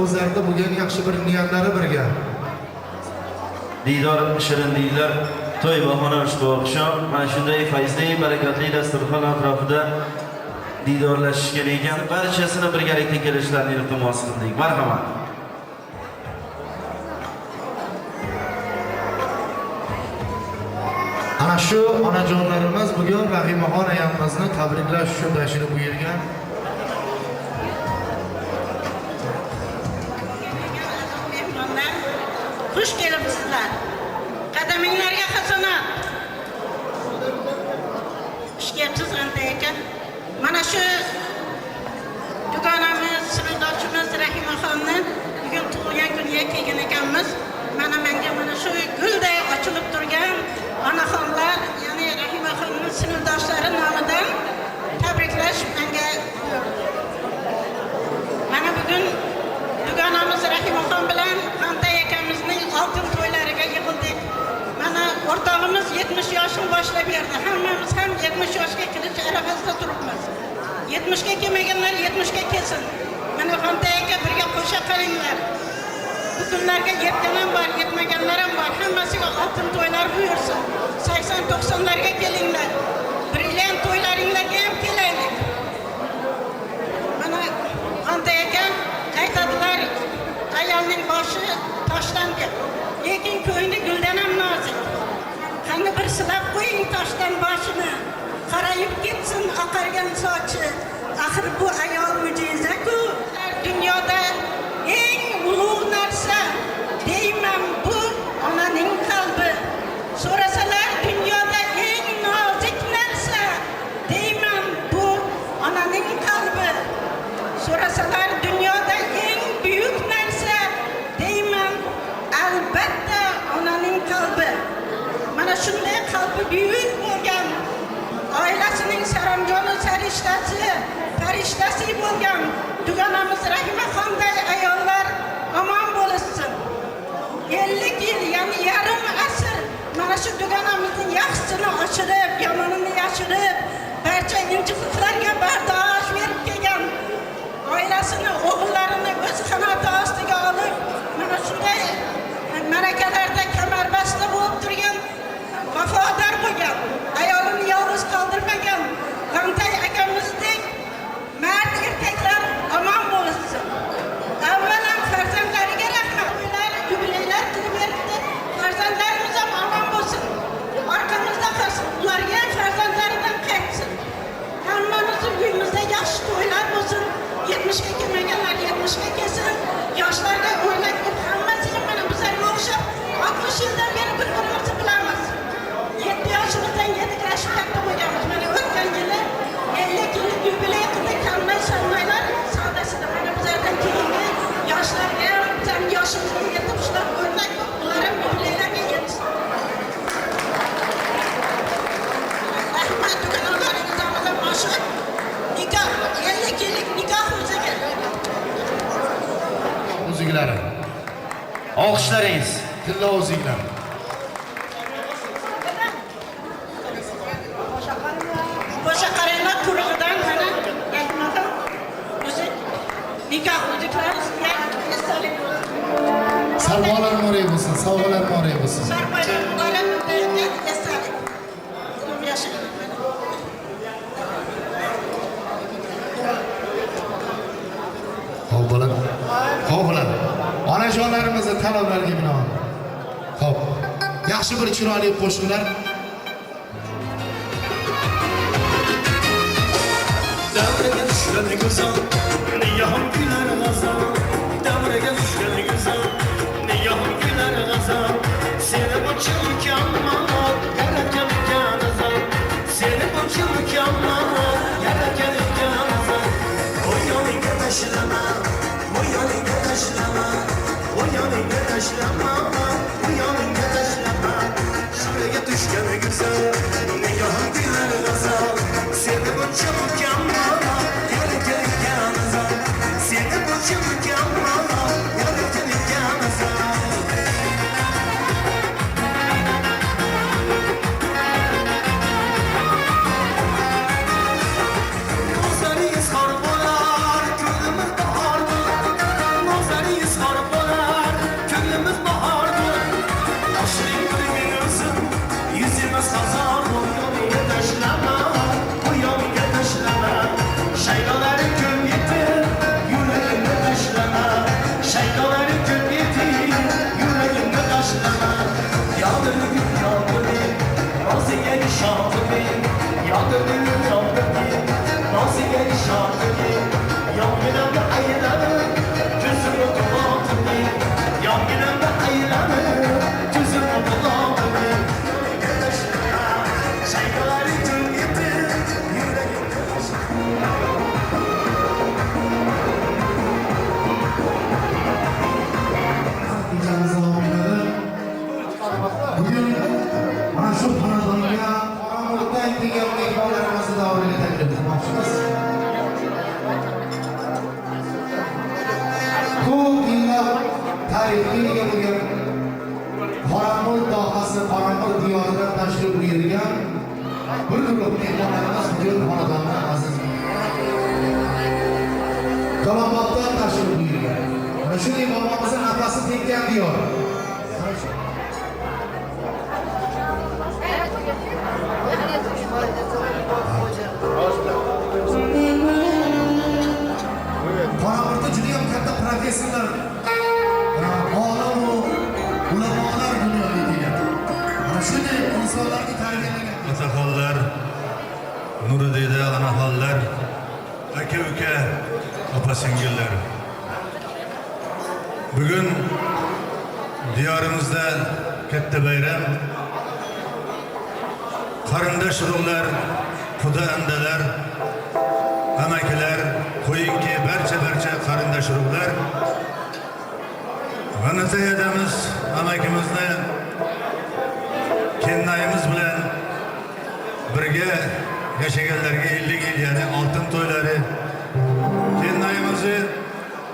[SPEAKER 8] O'zlarida bo'lgan yaxshi bir niyatlari birga.
[SPEAKER 5] Diydor shirin deydilar. To'y bahona ushbu oqshom mana shunday fayzli, barakatli dasturxon atrofida diydorlashishga ekan barchasini birgalikda kelishlarini iltimos qildik. Marhamat.
[SPEAKER 8] Ana shu onajonlarimiz bugun Rahimaxon ayamizni tabriklash uchun tashrif buyurgan.
[SPEAKER 10] Xush kelibsizlar. Qadaminglarga hasanat. Xush kelibsiz anta ekan. Mana shu Çağımız 70 yaşını boshab berdi. Hammamiz ham 70 yoshga kirish arafasida turibmiz. 70 ga kelmaganlar 70 ga kelsin. Mana Xonday aka birga qo'sha qaringlar. Bu kunlarga yetgan ham bor, yetmaganlar ham bor. Hammasiga oltin to'ylar buyursin. 80-90larga kelinglar. Brilliant to'ylaringlarga ham kelaylik. Mana Xonday aka aytadilar, ayolning boshi toshdan deb. Lekin ko'ngli guldan ham nozik. Qani bir silab qo'ying toshdan boshini. Qarayib ketsin oqargan sochi. Axir bu ayol mo'jiza-ku. Dunyoda eng ulug' narsa deyman bu onaning qalbi. So'rasalar dunyoda eng nozik narsa deyman bu onaning qalbi. So'rasalar dunyoda eng buyuk narsa deyman albatta onaning qalbi. Mana shunday qalbi buyuk bo'lgan, oilasining saramjoni farishtasi bo'lgan dugonamiz Rahimaxonday ayollar omon bo'lsin. 50 yil, ya'ni yarim asr mana shu dugonamizning yaxshisini oshirib, yomonini yashirib, barcha injiqliklarga bardosh berib kelgan, oilasini, o'g'illarini o'z qanoti ostiga olib, mana shunday ma'rakalarda kamarbasta bo'lib turgan, vafodor bo'lgan, ayolini yolg'iz qoldirmagan Xonday akamizdek mard erkaklar omon bo'lsin. Avvalan farzandlariga rahmat. Ular yubileylar qilib berdi. Farzandlarimiz ham omon bo'lsin. Orqamizda qolsin. Ularga farzandlaridan qaytsin. Hammamiz uyimizda yaxshi to'ylar bo'lsin. 70 ga kelmaganlar 70 ga kelsin. Yoshlarga o'rnak bo'lib hammasiga mana bizlarga o'xshab 60 yildan beri bir-birimizni bilamiz. 7 yoshimizdan 7 kirashib katta bo'lganmiz. Mana o'tgan yili 50 yillik yubiley qildik. Sanmaylar savdasida mana bizlardan keyingi yoshlarga ham bizning yoshimizga yetib shular o'rnak bo'lib, ular ham yubileylarga yetsin. Rahmat dugonalaringizdan boshqa nikoh 50 yillik nikoh o'ziga.
[SPEAKER 8] O'ziglari.
[SPEAKER 5] Olqishlaringiz.
[SPEAKER 8] Tilla o'zinglar.
[SPEAKER 10] Qo'sha qaringlar turg'idan mana aytmadim. O'zi nikoh o'ziklar esdalik bo'lsin.
[SPEAKER 8] Savolar moriy bo'lsin, savolar moriy bo'lsin.
[SPEAKER 10] Sarbaylar muborak bo'lsin, esdalik. Yashaylik.
[SPEAKER 8] Xo'p bo'ladi. Xo'p bo'ladi. Onajonlarimizning talablariga binoan. Xo'p. Yaxshi bir chiroyli qo'shiqlar.
[SPEAKER 4] Davraga tushgan go'zal, niyohim kular g'azal. Davraga tushgan go'zal, niyohim kular g'azal. Seni buncha mukammal, yaratgan azal. Seni buncha mukammal, yaratgan azal. Oy yoningga tashlama, oy yoningga tashlama, oy yoningga tashlama, oy yoningga tashlama. Davraga tushgan go'zal, niyohim kular g'azal. Seni buncha mukammal, yaratgan azal. Seni buncha mukammal, yaratgan
[SPEAKER 8] tashrif buyurgan bir guruh mehmonlarimiz bugun xonadonni aziz Kalonbog'dan tashrif buyurgan. Mana shunday bobomizning nafasi tekkan diyor. Qoraburda juda ham katta professorlar, olimu ulamolar dunyoga kelgan. Mana shunday insonlarga tarbiyalagan
[SPEAKER 7] Otaxonlar, Nuridiyda onaxonlar, aka-uka, opa-singillar. Bugun diyorimizda katta bayram. Qarindosh urug'lar, xudo andalar, amakilar, qo'yinki barcha qarindosh urug'lar. G'anatay adamiz amakimizni kennayimiz bilan birga yashaganlarga 50 yil, ya'ni oltin to'ylari. Kennayimizni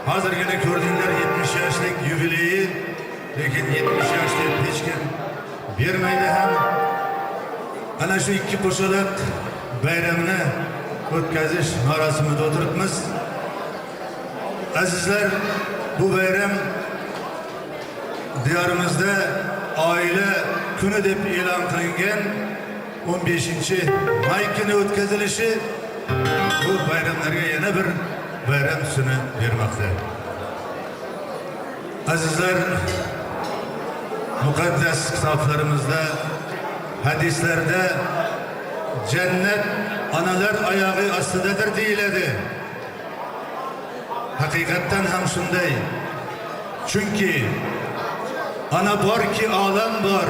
[SPEAKER 7] hozirgina ko'rdinglar 70 yoshlik yubileyi, lekin 70 yosh deb hech kim bermaydi ham. Ana shu ikki qo'shaloq bayramini o'tkazish marosimida o'tiribmiz. Azizlar, bu bayram diyorimizda oila kuni deb e'lon qilingan 15-may kuni o'tkazilishi bu bayramlarga yana bir bayram tusini bermoqda. Azizlar, muqaddas kitoblarimizda, hadislarda jannat onalar oyog'i ostidadir deyiladi. Haqiqatdan ham shunday. Chunki ana borki olam bor,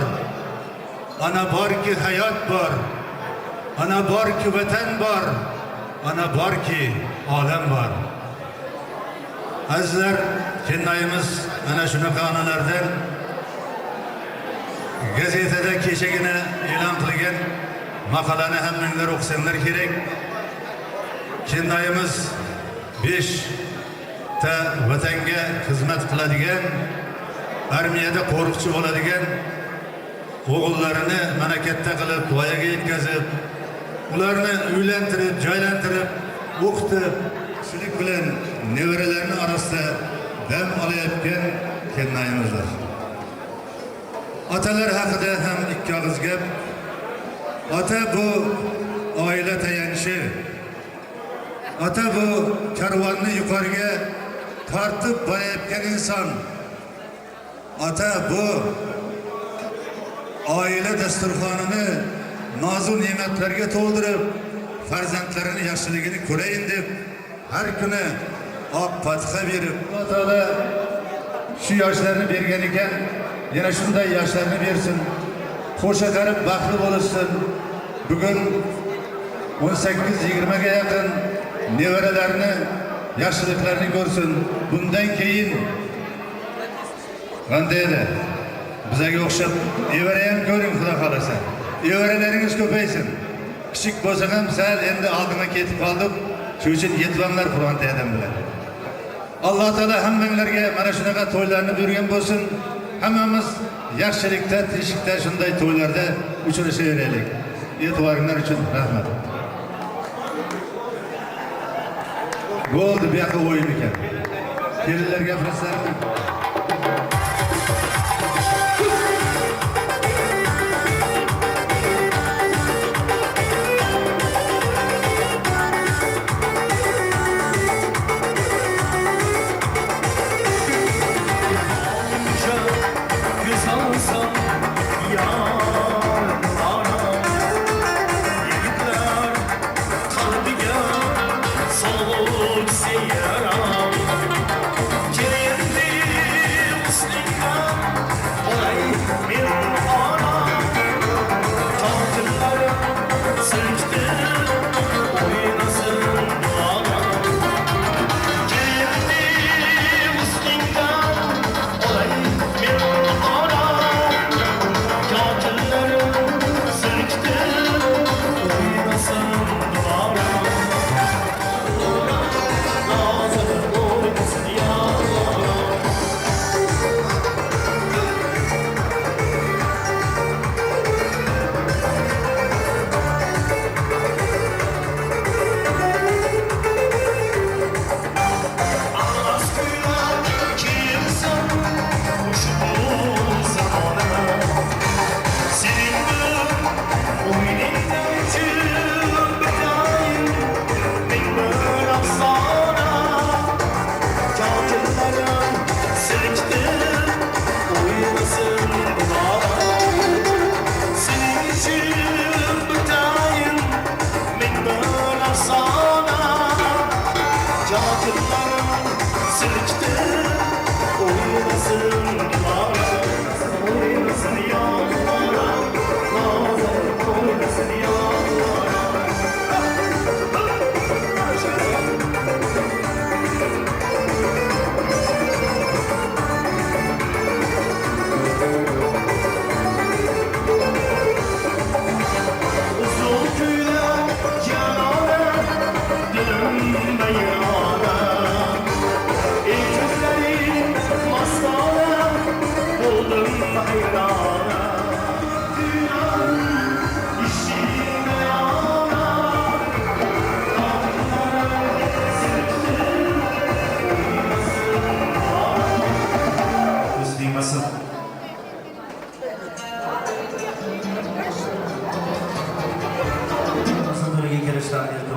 [SPEAKER 7] ana borki hayot bor, ana borki vatan bor, ana borki olam bor. Azizlar, kennayimiz ana shunaqa onalardan gazetada kechagina e'lon qilgan maqolani hammanglar o'qisanglar kerak. Kennayimiz 5 ta vatanga xizmat qiladigan, armiyada qo'riqchi bo'ladigan o'g'illarini mana katta qilib, voyaga yetkazib, ularni uylantirib, joylantirib, o'qitib, shuning bilan nevaralarini orasida dam olayotgan kennayimizlar. Otalar haqida ham ikki og'iz gap. Ota bu oila tayanchi. Ota bu karvonni yuqoriga tortib borayotgan inson. Ota bu oila dasturxonini nozu ne'matlarga to'ldirib, farzandlarini yaxshiligini ko'rayin deb har kuni oq fotiha berib, Alloh taolo shu yoshlarni bergan ekan, yana shunday yoshlarni bersin. Qo'sha qarib baxtli bo'lsin. Bugun 18-20 ga yaqin nevaralarini yaxshiliklarini ko'rsin. Bundan keyin qanday edi? Bizga o'xshab evara ham ko'ring, xudo xolasa. Evaralaringiz ko'paysin. Kichik bo'lsa ham sal endi oldinga ketib qoldik. Shuning uchun yetvamlar Qur'on aytam bilan. Alloh taolo hammanglarga mana shunaqa to'ylarni bergan bo'lsin. Hammamiz yaxshilikda, tinchlikda shunday to'ylarda uchrashaveraylik. E'tiboringlar uchun rahmat. Bo'ldi, bu yoqqa o'yin ekan. Kelinlar gapirsalar.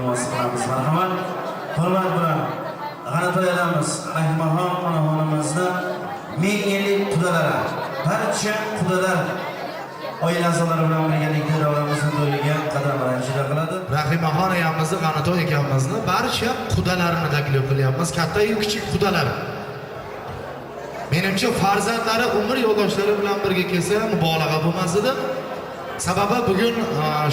[SPEAKER 5] iltimos qilamiz. Marhamat. Hurmat bilan g'anatoylarimiz Rahimaxon onaxonimizni ming yillik qudalari, barcha qudalar oila a'zolari bilan birgalikda davramizni to'yga qadamlarni juda qiladi.
[SPEAKER 8] Rahimaxon ayamizni, G'anatoy akamizni barcha qudalarini taklif qilyapmiz. Katta-yu kichik qudalar. Menimcha farzandlari umr yo'ldoshlari bilan birga kelsa mubolag'a bo'lmas edi. Sababi bugun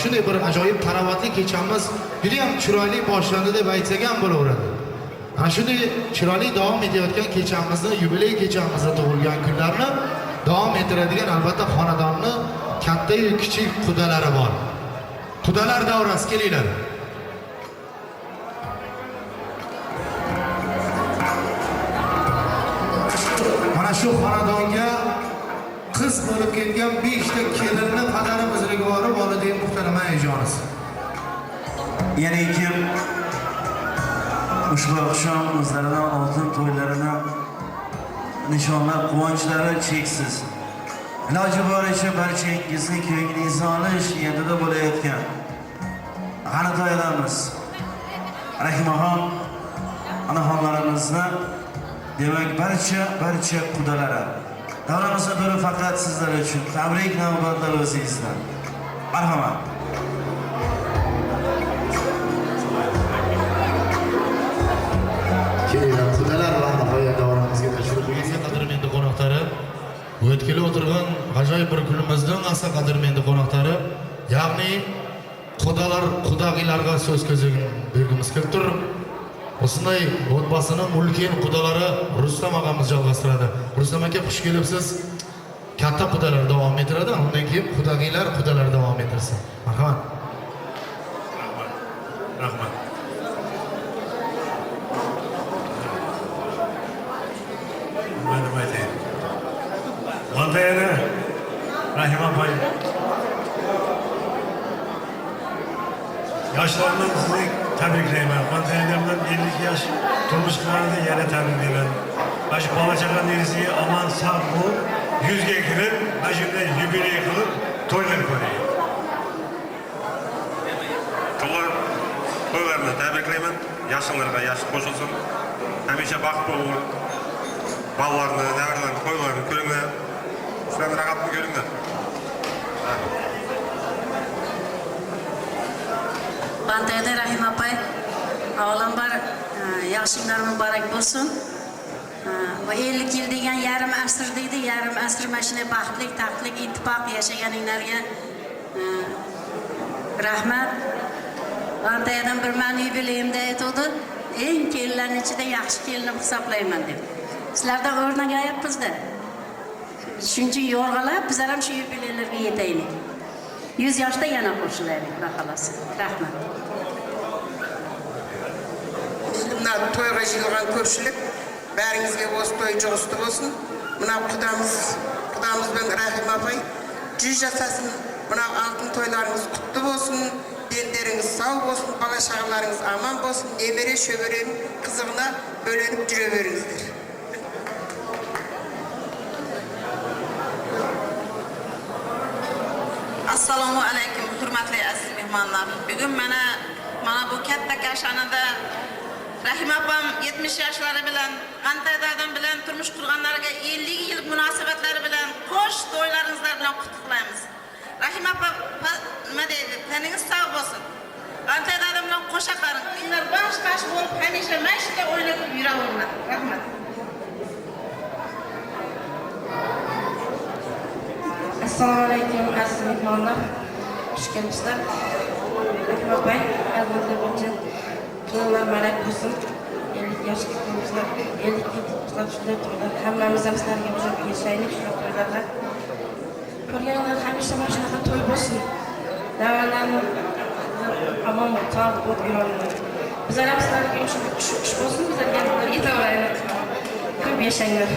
[SPEAKER 8] shunday bir ajoyib tarovatli kechamiz juda ham chiroyli boshlandi deb aytsak ham bo'laveradi. Ana shunday chiroyli davom etayotgan kechamizni, yubiley kechamizda tug'ilgan kunlarni davom ettiradigan albatta xonadonni katta-yu kichik qudalari bor. Qudalar davrasi kelinglar. Mana shu xonadonga qiz bo'lib kelgan 5 ta kelinni qadari buzrugvori volidayn muhtarama ayjonimiz.
[SPEAKER 5] Yana kim ushbu oqshom o'zlarining oltin to'ylarini nishonlab quvonchlari cheksiz. Iloji boricha barchangizning ko'nglingizni olish niyatida bo'layotgan g'anatoylarimiz, Rahimaxon onaxonlarimizni, demak barcha qudalari. Davramizda to'g'ri faqat sizlar uchun tabrik navbatlar o'zingizdan. Marhamat.
[SPEAKER 8] Kelinglar, qudalar va nihoyat davramizga tashrif buyurgan qadrmenli qo'noqlari, o'tkili o'tirgan ajoyib bir kunimizdan asl qadrmenli qo'noqlari, ya'ni qudag'iylarga so'z ko'zini bergimiz kelib turib, O'snay o'tbasining ulkan qudalari Rustam og'amiz жалғастырады. Rustam aka xush kelibsiz. Katta qudalar davom ettiradi, undan keyin qudalar davom ettirsin. Marhamat.
[SPEAKER 9] Rahmat. Mana aytayım. Vantayana Rahima boy. Yaşlarından sizi tabriklayman. Vantayanadan 50 yaş turmuş kılarını yana tabriklayman. Başı bala çakan neresi aman sağ bu 100'ge girip başımda jubiley kılıp toylar koyayım.
[SPEAKER 11] Toylarını tabriklayman. Yaşlılarga yaş koşulsun. Hemşe bakıp olun. Ballarını, nağırlarını, toylarını görünler. Şuranın rahatını görünler.
[SPEAKER 12] Bantayda Rahim apay, avvalambor yaxshinglar muborak bo'lsin. Bu 50 yil degan yarim asr deydi, yarim asr mashina baxtlik, taxtlik, ittifoq yashaganinglarga rahmat. Bantaydan bir meni yubileyimda aytdi, eng kelinlarning ichida yaxshi kelinim hisoblayman deb. Sizlardan o'rnagayapmiz-da. Shuncha yo'rg'alab, bizlar ham shu yubileylarga yetaylik. 100 yoshda yana qo'shilaylik, xolos. Rahmat.
[SPEAKER 10] Mına toyga jilgan ko'rchilik baringizga o'z to'y jugusti bo'lsin. Mına qudamiz bilan Rahima apay 100 yashasin. Mına altın toylarınız kutlu bo'lsin. Denleriniz sağ olsun, bala şağlarınız aman olsun. Emere şöverin kızığına bölenip cüreveringizdir.
[SPEAKER 12] Assalomu alaykum, hurmatli aziz mehmonlar. Bugun mana bu katta kashanada Rahima opam 70 yoshlari bilan, G'anatoy dadam bilan turmush qurganlarga 50 yil munosabatlari bilan qo'sh to'ylaringizlar bilan qutlaymiz. Rahima opa nima deydi? Taningiz sog' bo'lsin. G'anatoy dadam bilan qo'sha qaring. Kunlar bash bo'lib hamisha mashina o'ynab yuraveringlar. Rahmat.
[SPEAKER 10] Assalomu alaykum aziz mehmonlar. Xush kelibsizlar. Rahima opay, albatta buncha kunlar malak bo'lsin. 50 yoshga to'libsizlar, 50 yil shunday to'ylar. Hammamiz ham sizlarga o'xshab yashaylik shu to'ylarda. Ko'rganlar hamisha mana shunaqa to'y bo'lsin. Davrlarni amon sog' bo'lib yuringlar. Bizlar ham sizlarga o'xshab xush bo'lsin, bizlarga yetaveraylik. Ko'p yashanglar.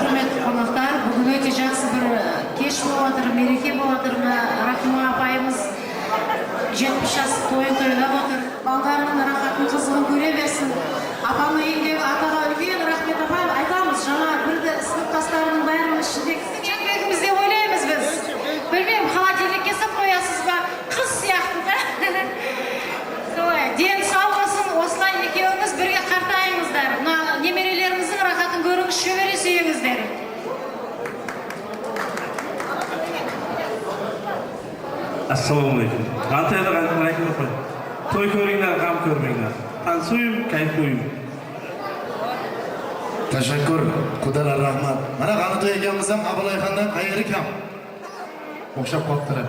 [SPEAKER 12] Hurmatli qonaqlar, bugun o'ta yaxshi bir kech bo'layotir, meraka bo'layotirmi? Rahima opayimiz 70 to'yin to'ylab o'tir. Baldarning rohat
[SPEAKER 10] hayatın kızını göreversin. Apamın evindeki atağa ölgen rahmet apam aytamiz. Jana bir de sınıfdaşlarının bayrağının içinde çekmegimiz dep oylaymiz biz. Bilmem, холодильникке sap koyasızba, kız siyahtı da. Den sağ olsun, oslan ekevimiz birge qartayыңыздар. Nemerelerimizin rahatın görünüş şövereseyіңіздер.
[SPEAKER 9] Assalomu alaykum. Qantayda qanday qo'y. To'y ko'ringlar, g'am ko'rmanglar. Tansuyim, kayf qo'ying.
[SPEAKER 8] Tashakkur, Xudolar rahmat. Mana G'anitoy akamiz ham Abulayxondan qayeri kam. O'xshab qolibdilar.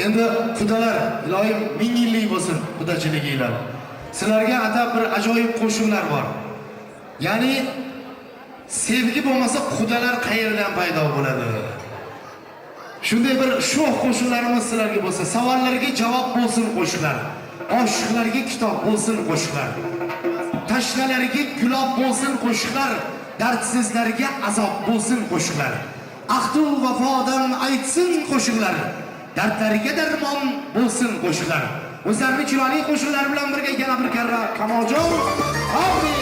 [SPEAKER 8] Endi xudolar, iloyim ming yillik bo'lsin xudochiliginglar. Sizlarga atab bir ajoyib qo'shiqlar bor. Ya'ni sevgi bo'lmasa xudolar qayerdan paydo bo'ladi? Shunday bir sho'x qo'shiqlarimiz sizlarga bo'lsa, savollarga javob bo'lsin qo'shiqlar. Oshiqlarga kitob bo'lsin qo'shiqlar. Tashnalarga gulob bo'lsin qo'shiqlar. Dardsizlarga azob bo'lsin qo'shiqlar. Ahdu vafodan aytsin qo'shiqlar. Dardlariga darmon bo'lsin qo'shiqlar. O'zlarining chiroyli qo'shiqlari bilan birga yana bir karra Kamoljon Xavri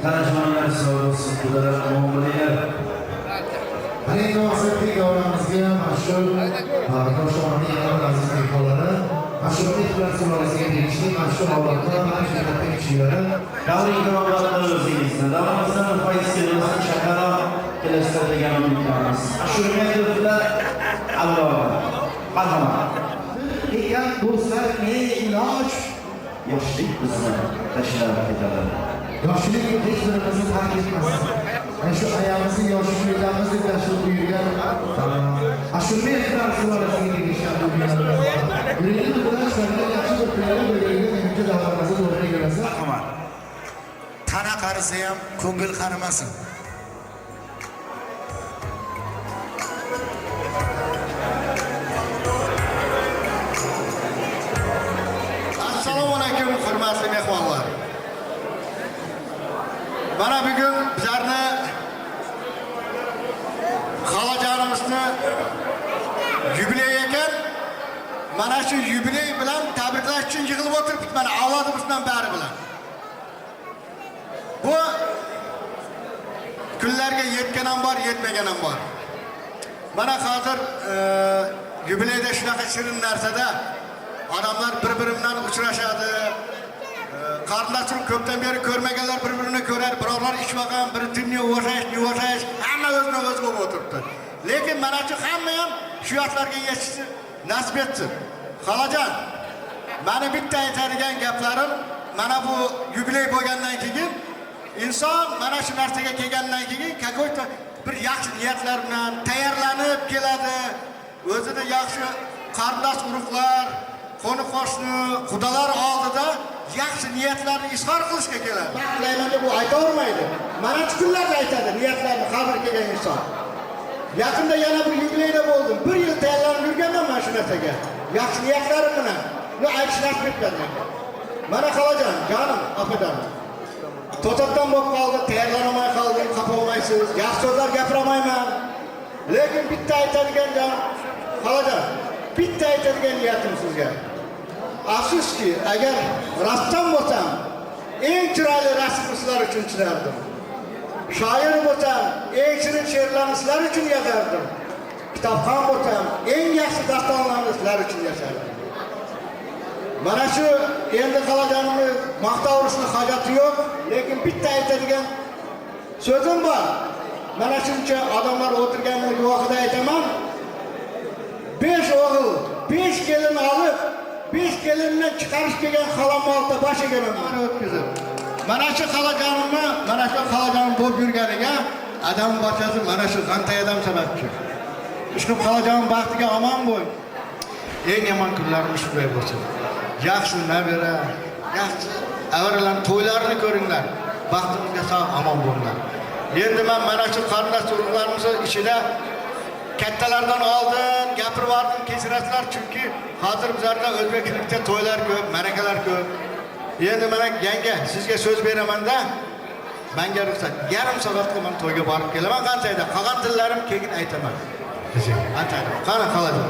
[SPEAKER 5] Tanışmanlar sağ olsun. Kudalar muameleler.
[SPEAKER 8] Hani muhabbetli yavramızga mashhur Toshxonaning yangi aziz mehmonlari, mashhur Iflos sulolasiga tegishli mashhur avlodlar va shirkatning kishilari
[SPEAKER 5] Davri ikromatlar o'zingizdan. Davrimizdan foiz kelmasdan chaqara kelishtiradigan umidimiz. Ashurmedovlar avlod. Marhamat.
[SPEAKER 8] degan do'stlar ne iloj?
[SPEAKER 5] Yoshlik bizni tashlab ketadi.
[SPEAKER 8] Yoshlik hech birimizni tark etmas. Mana shu ayamizni yoshlik yurtamiz deb tashlab yurgan Ashurma Iflos sulolasiga tegishli yurgan bilan shunday yaxshi bir kunlar bo'lganiga menimcha davrimizni to'g'ri egalasa.
[SPEAKER 3] Marhamat. Tana qarisa ham ko'ngil qarimasin.
[SPEAKER 4] Assalomu alaykum hurmatli mehmonlar. Mana bugun bizlarni xolajonimizni yubiley ekan. Mana shu yubiley bilan tabriklash uchun yig'ilib o'tiribmiz. Mana avlodimizdan bari bilan. Bu kunlarga yetgan ham bor, yetmagan ham bor. Mana hozir yubileyda shunaqa shirin narsada odamlar bir-biri bilan uchrashadi. Qarindoshlar ko'pdan beri ko'rmaganlar bir-birini ko'rar, birovlar ishmagan, biri dinni o'shash, hamma o'zini o'zi bo'lib o'tiribdi. Lekin mana shu hamma ham shu yoshlarga yetishni nasib etsin. Xolajon, meni bitta aytadigan gaplarim, mana bu yubiley bo'lgandan keyin inson mana shu narsaga kelgandan keyin какой-то bir yaxshi niyatlar bilan tayyorlanib keladi. O'zida yaxshi qarindosh urug'lar, qo'ni-qo'shni, xudolar oldida yaxshi niyatlarni izhor qilishga keladi. Baxtlayman deb u ayta olmaydi. Mana shu kunlarda aytadi niyatlarni qabul qilgan inson. Yaqinda yana bir yubileyda bo'ldim. 1 yil tayyorlanib yurganman mana shu narsaga. Yaxshi niyatlarim bilan. Bu aytish nasib etmadi. Mana xolajon, jonim, afadan. To'xtatdan bo'lib qoldi, tayyorlanmay qoldim, qapolmaysiz. Yaxshi so'zlar gapiramayman. Lekin bitta aytadigan jon, xolajon, bitta aytadigan niyatim sizga. Afsuski, agar rassom bo'lsam, eng chiroyli rasmni sizlar uchun chizardim. Shoir bo'lsam, eng shirin she'rlarni sizlar uchun yozardim. Kitobxon bo'lsam, eng yaxshi dastonlarni sizlar uchun yashardim. Mana shu endi xolajonimni maqtov urishni hojati yo'q, lekin bitta aytadigan so'zim bor. Mana shuncha odamlar o'tirganning guvohida aytaman. 5 o'g'il, 5 kelin olib, 5 kelinni chiqarish kelgan xolomolda bosh egaman o'tkazib. Mana shu xolajonimni, mana shu xolajonim bo'lib yurganiga adam barchasi mana shu G'antay odam sababchi. Ishqib xolajonim baxtiga omon bo'l. Eng yomon kunlarimiz shunday bo'lsin. Yaxshi nabira, yaxshi avralan to'ylarni ko'ringlar. Baxtimizga sog' omon bo'linglar. Endi men mana shu qarindosh urug'larimiz ichida kattalardan oldin gapirib bordim, kechirasizlar, chunki hozir bizlarda o'zbeklikda to'ylar ko'p, ma'rakalar ko'p. Endi mana yanga sizga so'z beraman-da, menga ruxsat. Yarim soatga men to'yga borib kelaman G'antayda. Qolgan tillarim keyin aytaman. Aytadi. Qani qoladi.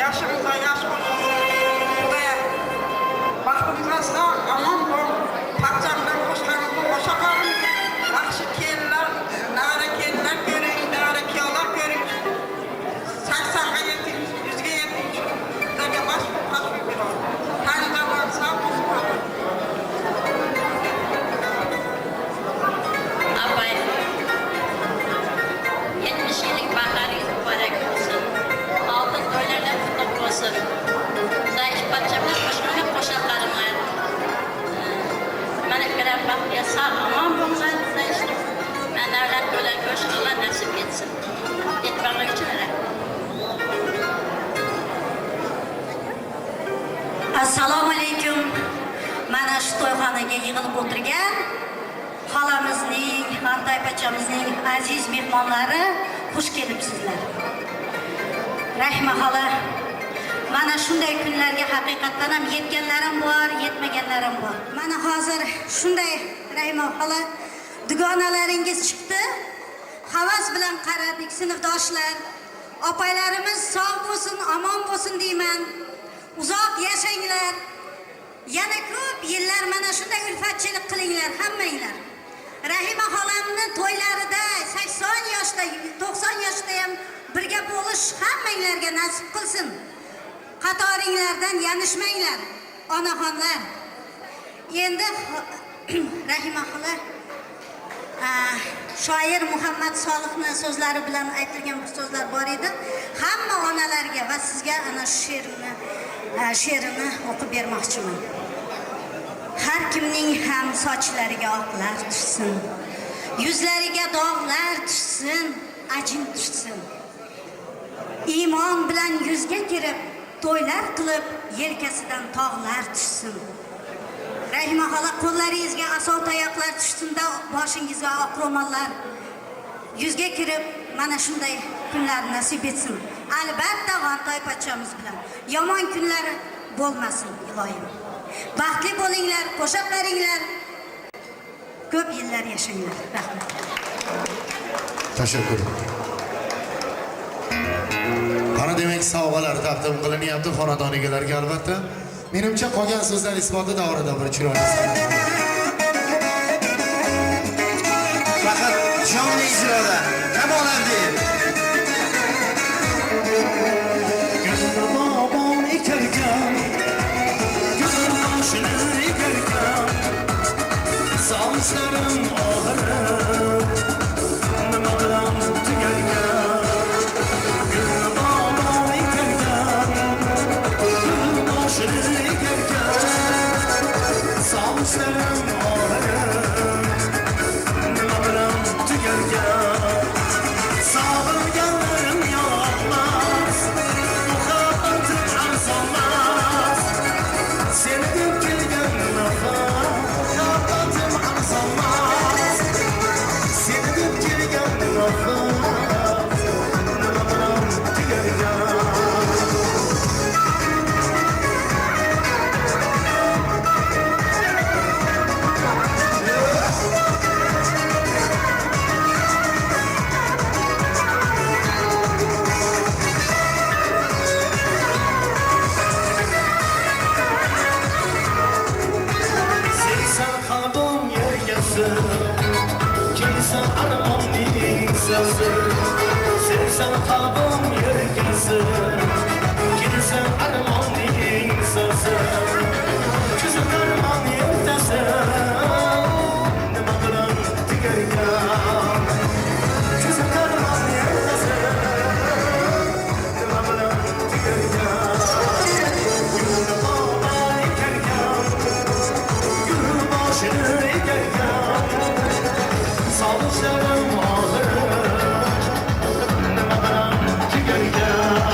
[SPEAKER 10] Yaşımıza yaş olsun. Buraya başımıza sağ, aman bol. Patçamdan hoşlarımızı hoşa kalın. Akşı keliler, nare keliler görün, nare kiyalar görün. 80'e yetmiş, 100'e yetmiş. Buraya baş bir ol. Her zaman sağ olsun.
[SPEAKER 12] Abay, 70 yıllık baharınız mübarek olsun. Altın dolarlar kutlu olsun. Zayıf patçamlar hoşuma koşallarım var. Bana göre bakıya sağ aman bunlar zayıf. Ben evlat dolar göç Allah nasip etsin. Etmem için öyle.
[SPEAKER 13] Assalomu alaykum. Mana shu to'yxonaga yig'ilib o'tirgan xolamizning, G'antay pachamizning aziz mehmonlari, xush kelibsizlar. Rahima xola, mana shunday kunlarga haqiqatan ham yetganlarim bor, yetmaganlarim bor. Mana hozir shunday Rahima xola, dugonalaringiz chiqdi. Havas bilan qaradik, sinfdoshlar. Opaylarimiz sog' bo'lsin, omon bo'lsin deyman. uzoq yashanglar. Yana ko'p yillar mana shunday ulfatchilik qilinglar hammanglar. Rahima xolamni to'ylarida 80 yoshda, 90 yoshda ham birga bo'lish hammanglarga nasib qilsin. Qatoringlardan yanishmanglar, onaxonlar. Endi Rahima xola shoir Muhammad Solihning so'zlari bilan aytilgan bir so'zlar bor edi. Hamma onalarga va sizga ana shu she'rini o'qib bermoqchiman. Har kimning ham sochlariga oqlar tushsin, yuzlariga dog'lar tushsin, ajin tushsin. Iymon bilan yuzga kirib, to'ylar qilib, yelkasidan tog'lar tushsin. Rahima xola qo'llaringizga asov tayoqlar tushsin-da, boshingizga oq ro'mollar yuzga kirib, mana shunday kunlar nasib etsin. Albatta G'antoy pochchamiz bilan yomon kunlari bo'lmasin, iloyim. Baxtli bo'linglar, qo'shib beringlar. Ko'p yillar yashanglar. Rahmat.
[SPEAKER 4] Tashakkur. Qani demak sovg'alar taqdim qilinyapti xonadon egalariga albatta. Menimcha qolgan so'zlar isboti davrida bir chiroyli.
[SPEAKER 2] Faqat jonli ijroda. Kamollar deyil.
[SPEAKER 1] Bobom ekarkan, gul boshini ekarkan, sochlarim oxiri nima bilan tugarkan. Gul bobom ekarkan, gul boshini ekarkan, sochlarim oxiri nima bilan tugarkan. Sog'inganlarim yoqmas, muhabbatim arzonmas, seni deb kelgan nafas, muhabbatim arzonmas, seni deb kelgan nafas, nima bilan tugarkan. Sen kalbim yergesi, kimsen armonning sesi. Sen kalbim yergesi, kimsen armonning sesi. Kuzim armon yertasi, nima bilan tugarkan. Kuzim armon yertasi, nima bilan tugarkan. Gul bobom ekarkan, gul boshini ekarkan, sochlarim oxiri nima bilan tugarkan.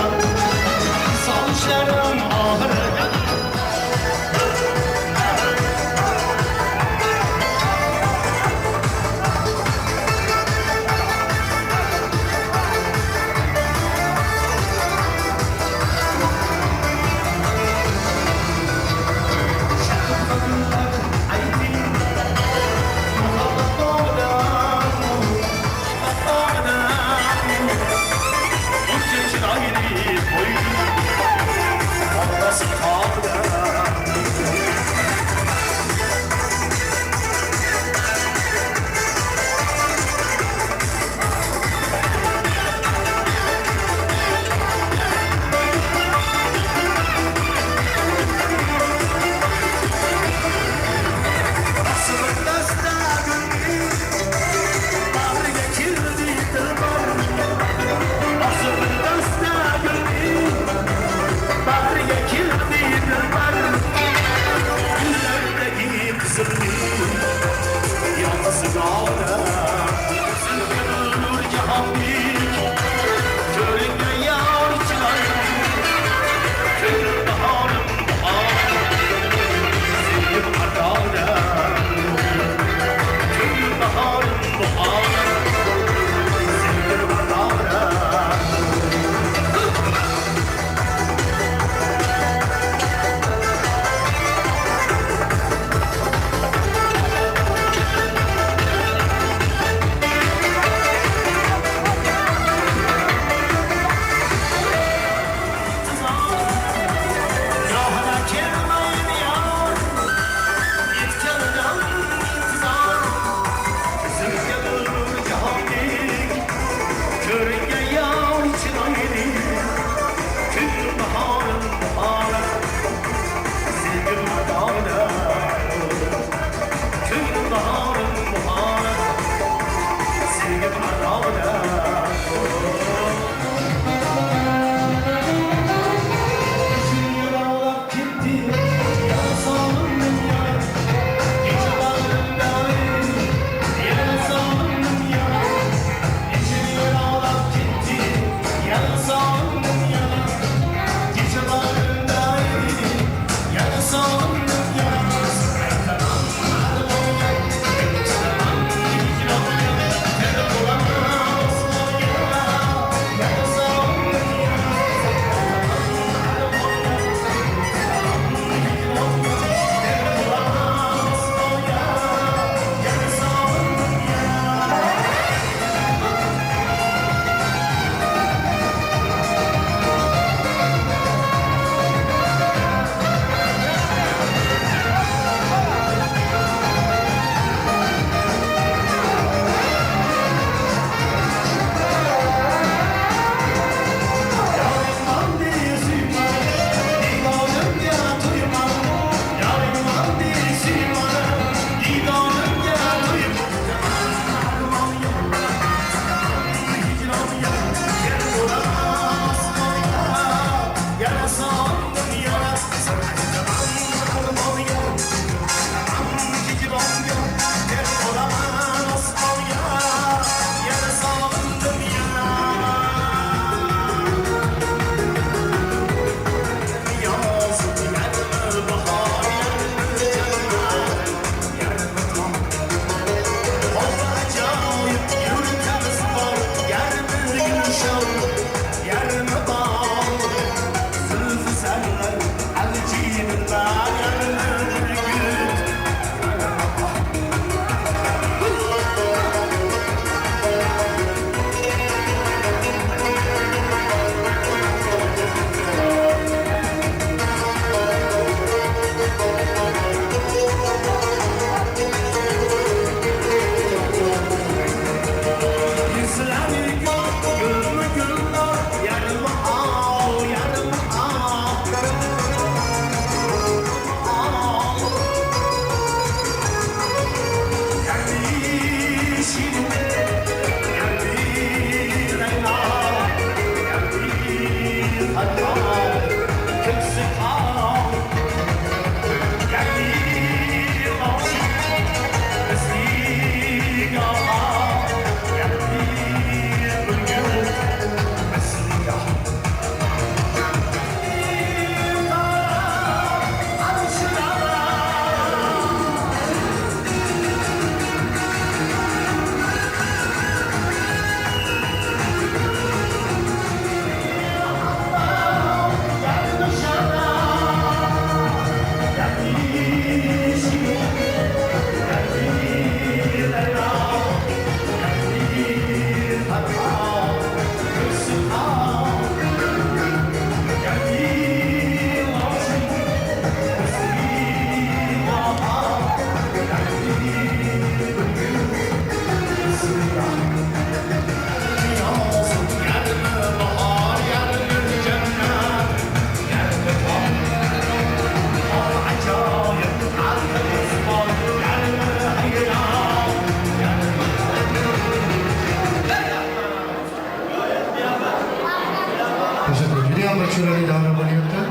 [SPEAKER 8] chiroyli davra bo'lyapti.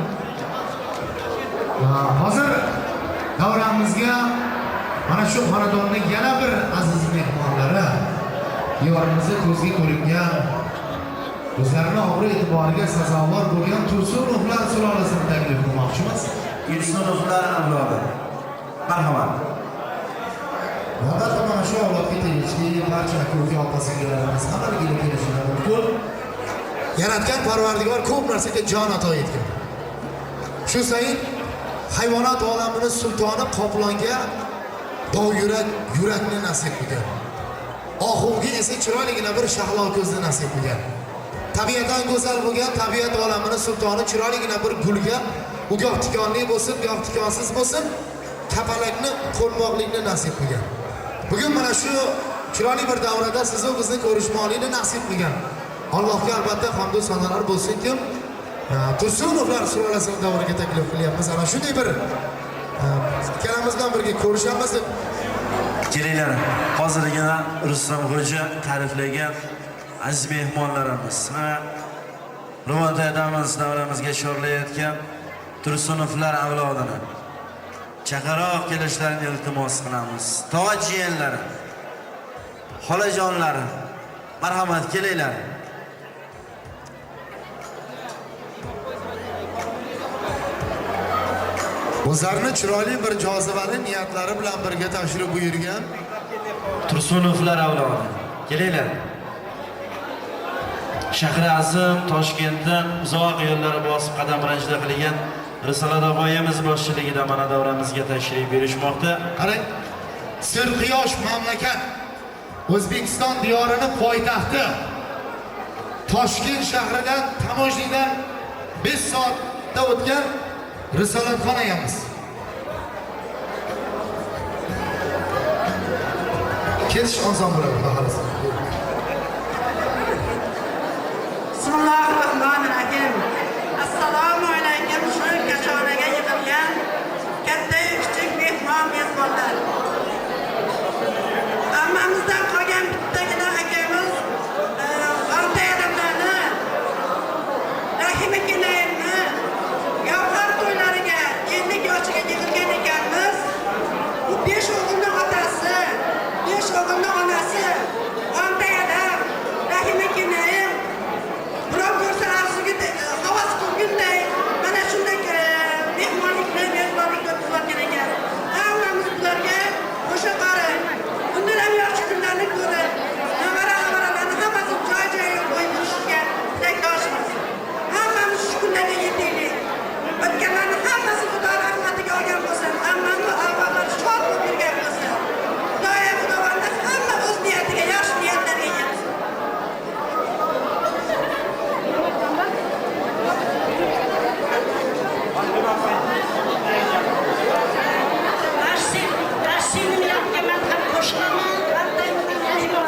[SPEAKER 8] Hozir davramizga mana shu xonadonning yana bir aziz mehmonlari, yorimizni ko'zga ko'ringan, o'zlarini obro' e'tiboriga sazovor bo'lgan Tursunovlar sulolasini taklif qilmoqchimiz.
[SPEAKER 5] Tursunovlar avlodi. Marhamat.
[SPEAKER 8] Albatta mana shu avlodga tegishli barcha aka-uka opa-singillarimiz hammaligiga kelishini mumkin. Yaratgan Parvardigor ko'p narsaga jon ato etgan. Shu sayin hayvonot olamining sultoni qoplonga dovyurak yurakni nasib qilgan. Oxuvga esa chiroyligina bir shahlo ko'zni nasib qilgan. Tabiatdan go'zal bo'lgan tabiat olamining sultoni chiroyligina bir gulga, u goh tikonli bo'lsin, goh tikonsiz bo'lsin, kapalakni, qo'rmoqlikni nasib qilgan. Bugun mana shu chiroyli bir davrada sizni bizni ko'rishmoqlikni nasib qilgan. Allohga albatta hamd va sanolar bo'lsin-ki, Tursunovlar sulolasini davriga taklif qilyapmiz. Ana shunday bir ikkalamiz bilan birga ko'rishamiz deb.
[SPEAKER 5] Kelinglar, hozirgina Rustam Xo'ja ta'riflagan aziz mehmonlarimiz. Mana Ro'mata adamiz davramizga chorlayotgan Tursunovlar avlodini chaqaroq kelishlarini iltimos qilamiz. Tog'a jiyanlari, xolajonlari, marhamat kelinglar.
[SPEAKER 8] O'zlarini chiroyli bir jozibali niyatlari bilan birga tashrif buyurgan
[SPEAKER 5] Tursunovlar avlodi. Kelinglar. Shahri Azim Toshkentdan uzoq yo'llarni bosib qadam ranjida qilgan Risolat og'ayimiz boshchiligida mana davramizga tashrif buyurishmoqda.
[SPEAKER 8] Qarang, Sirquyosh mamlakat O'zbekiston diyorining poytaxti Toshkent shahridan Tamojnidan 5 soatda o'tgan Risolatxon ayamiz. Ketish oson bo'ladi, xolos.
[SPEAKER 10] Bismillahirrahmanirrahim. Assalomu alaykum shu kashonaga yig'ilgan katta kichik mehmonlar. Hammamizdan qolgan bittagina akamiz Altayadamlarni, Rahima Kenayevni Gavhar to'ylariga 50 yoshiga yig'ilgan ekanmiz. Bu 5 o'g'ilning otasi, 5 o'g'ilning onasi Altayadam, Rahima Kenayev birov ko'rsa arziga havas qilgunday mana shunday mehmonlikni o'tkazgan ekan. Hammamiz bularga o'sha qari bundan ham yaxshi kunlarni ko'rib, nevara-nevaralarni hammasini joy-joyiga qo'yib yurishga tilakdoshmiz. Hammamiz shu kunlarga yetaylik. O'tganlarni hammasi Xudo rahmatiga olgan bo'lsin. Hammamiz avvallar shod bo'lib yurgan bo'lsin. Xudoya Xudovanda hamma o'z niyatiga, yaxshi niyatlarga yetsin. Rasimni yapmadan ham qo'shilaman, qanday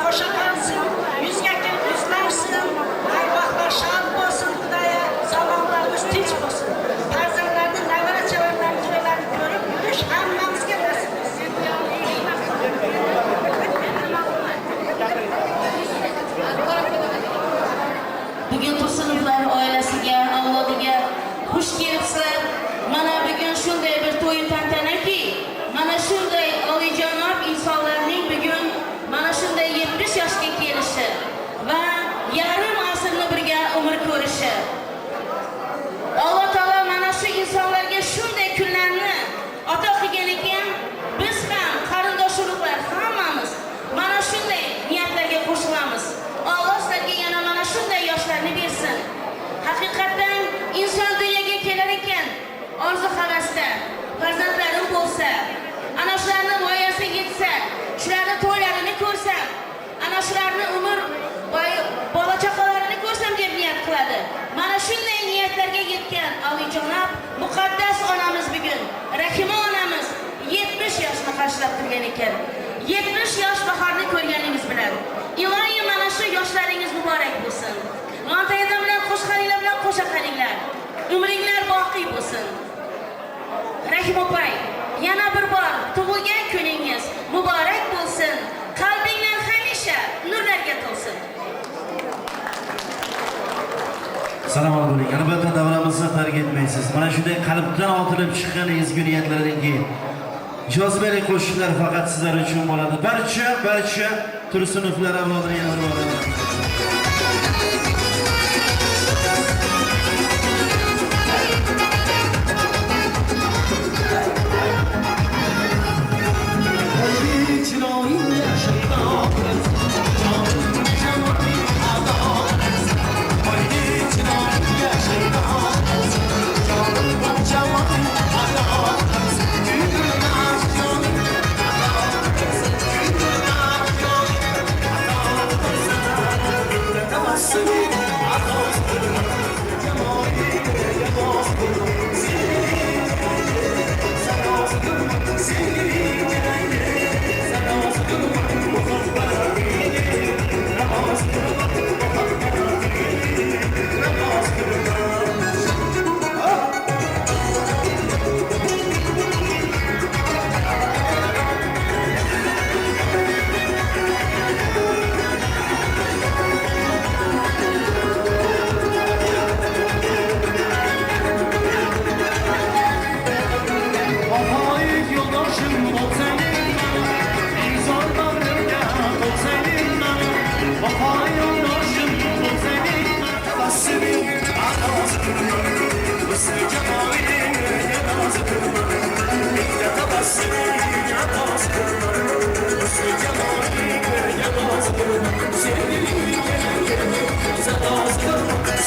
[SPEAKER 10] qo'sha qolsin, yuzga kelib yuzlarsin, har vaqtlar shod bo'lsin, Xudoya salomatlarimiz tinch bo'lsin. Farzandlarni, nevara-chevarlarni, to'ylarni ko'rib yurish hammamizga nasib etsin.
[SPEAKER 12] Bugun Tursunovlar oilasiga, avlodiga xush kelibsizlar. Mana bugun shunday bir to'y tantanaki, mana shunday oliyjanob insonlarning bugun mana shunday 70 yoshga kelishi va yarim asrni birga umr ko'rishi. Alloh taolo mana shu insonlarga shunday kunlarni ato qilgan ekan, biz ham qarindosh urug'lar hammamiz mana shunday niyatlarga qo'shilamiz. Alloh sizlarga yana mana shunday yoshlarni bersin. Haqiqatan inson dunyoga kelar ekan, orzu havasda farzandlarim bo'lsa, ana shularni voyasiga yetsa, shularni to'ylarini ko'rsam, ana shularni umr bo'yi bola chaqalarini ko'rsam deb niyat qiladi. Mana shunday niyatlarga yetgan oliyjanob muqaddas onamiz bugun Rahima onamiz 70 yoshni qarshilab turgan ekan. 70 yosh bahorni ko'rganingiz bilan iloyim mana shu yoshlaringiz muborak bo'lsin. Montayda bilan qo'shqaringlar bilan qo'sha qaringlar. Umringlar boqiy bo'lsin. Rahim opay, yana bir bor tug'ilgan kuningiz muborak bo'lsin. Qalbinglar hamisha nurlarga to'lsin.
[SPEAKER 5] Salomat bo'ling. Albatta davramizni tark etmaysiz. Mana shunday qalbdan otilib chiqqan ezgu niyatlardan keyin ijoz bering, qo'shiqlar faqat sizlar uchun bo'ladi. Barcha tursunuflar avlodini yana o'raman.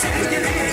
[SPEAKER 1] Sevgilim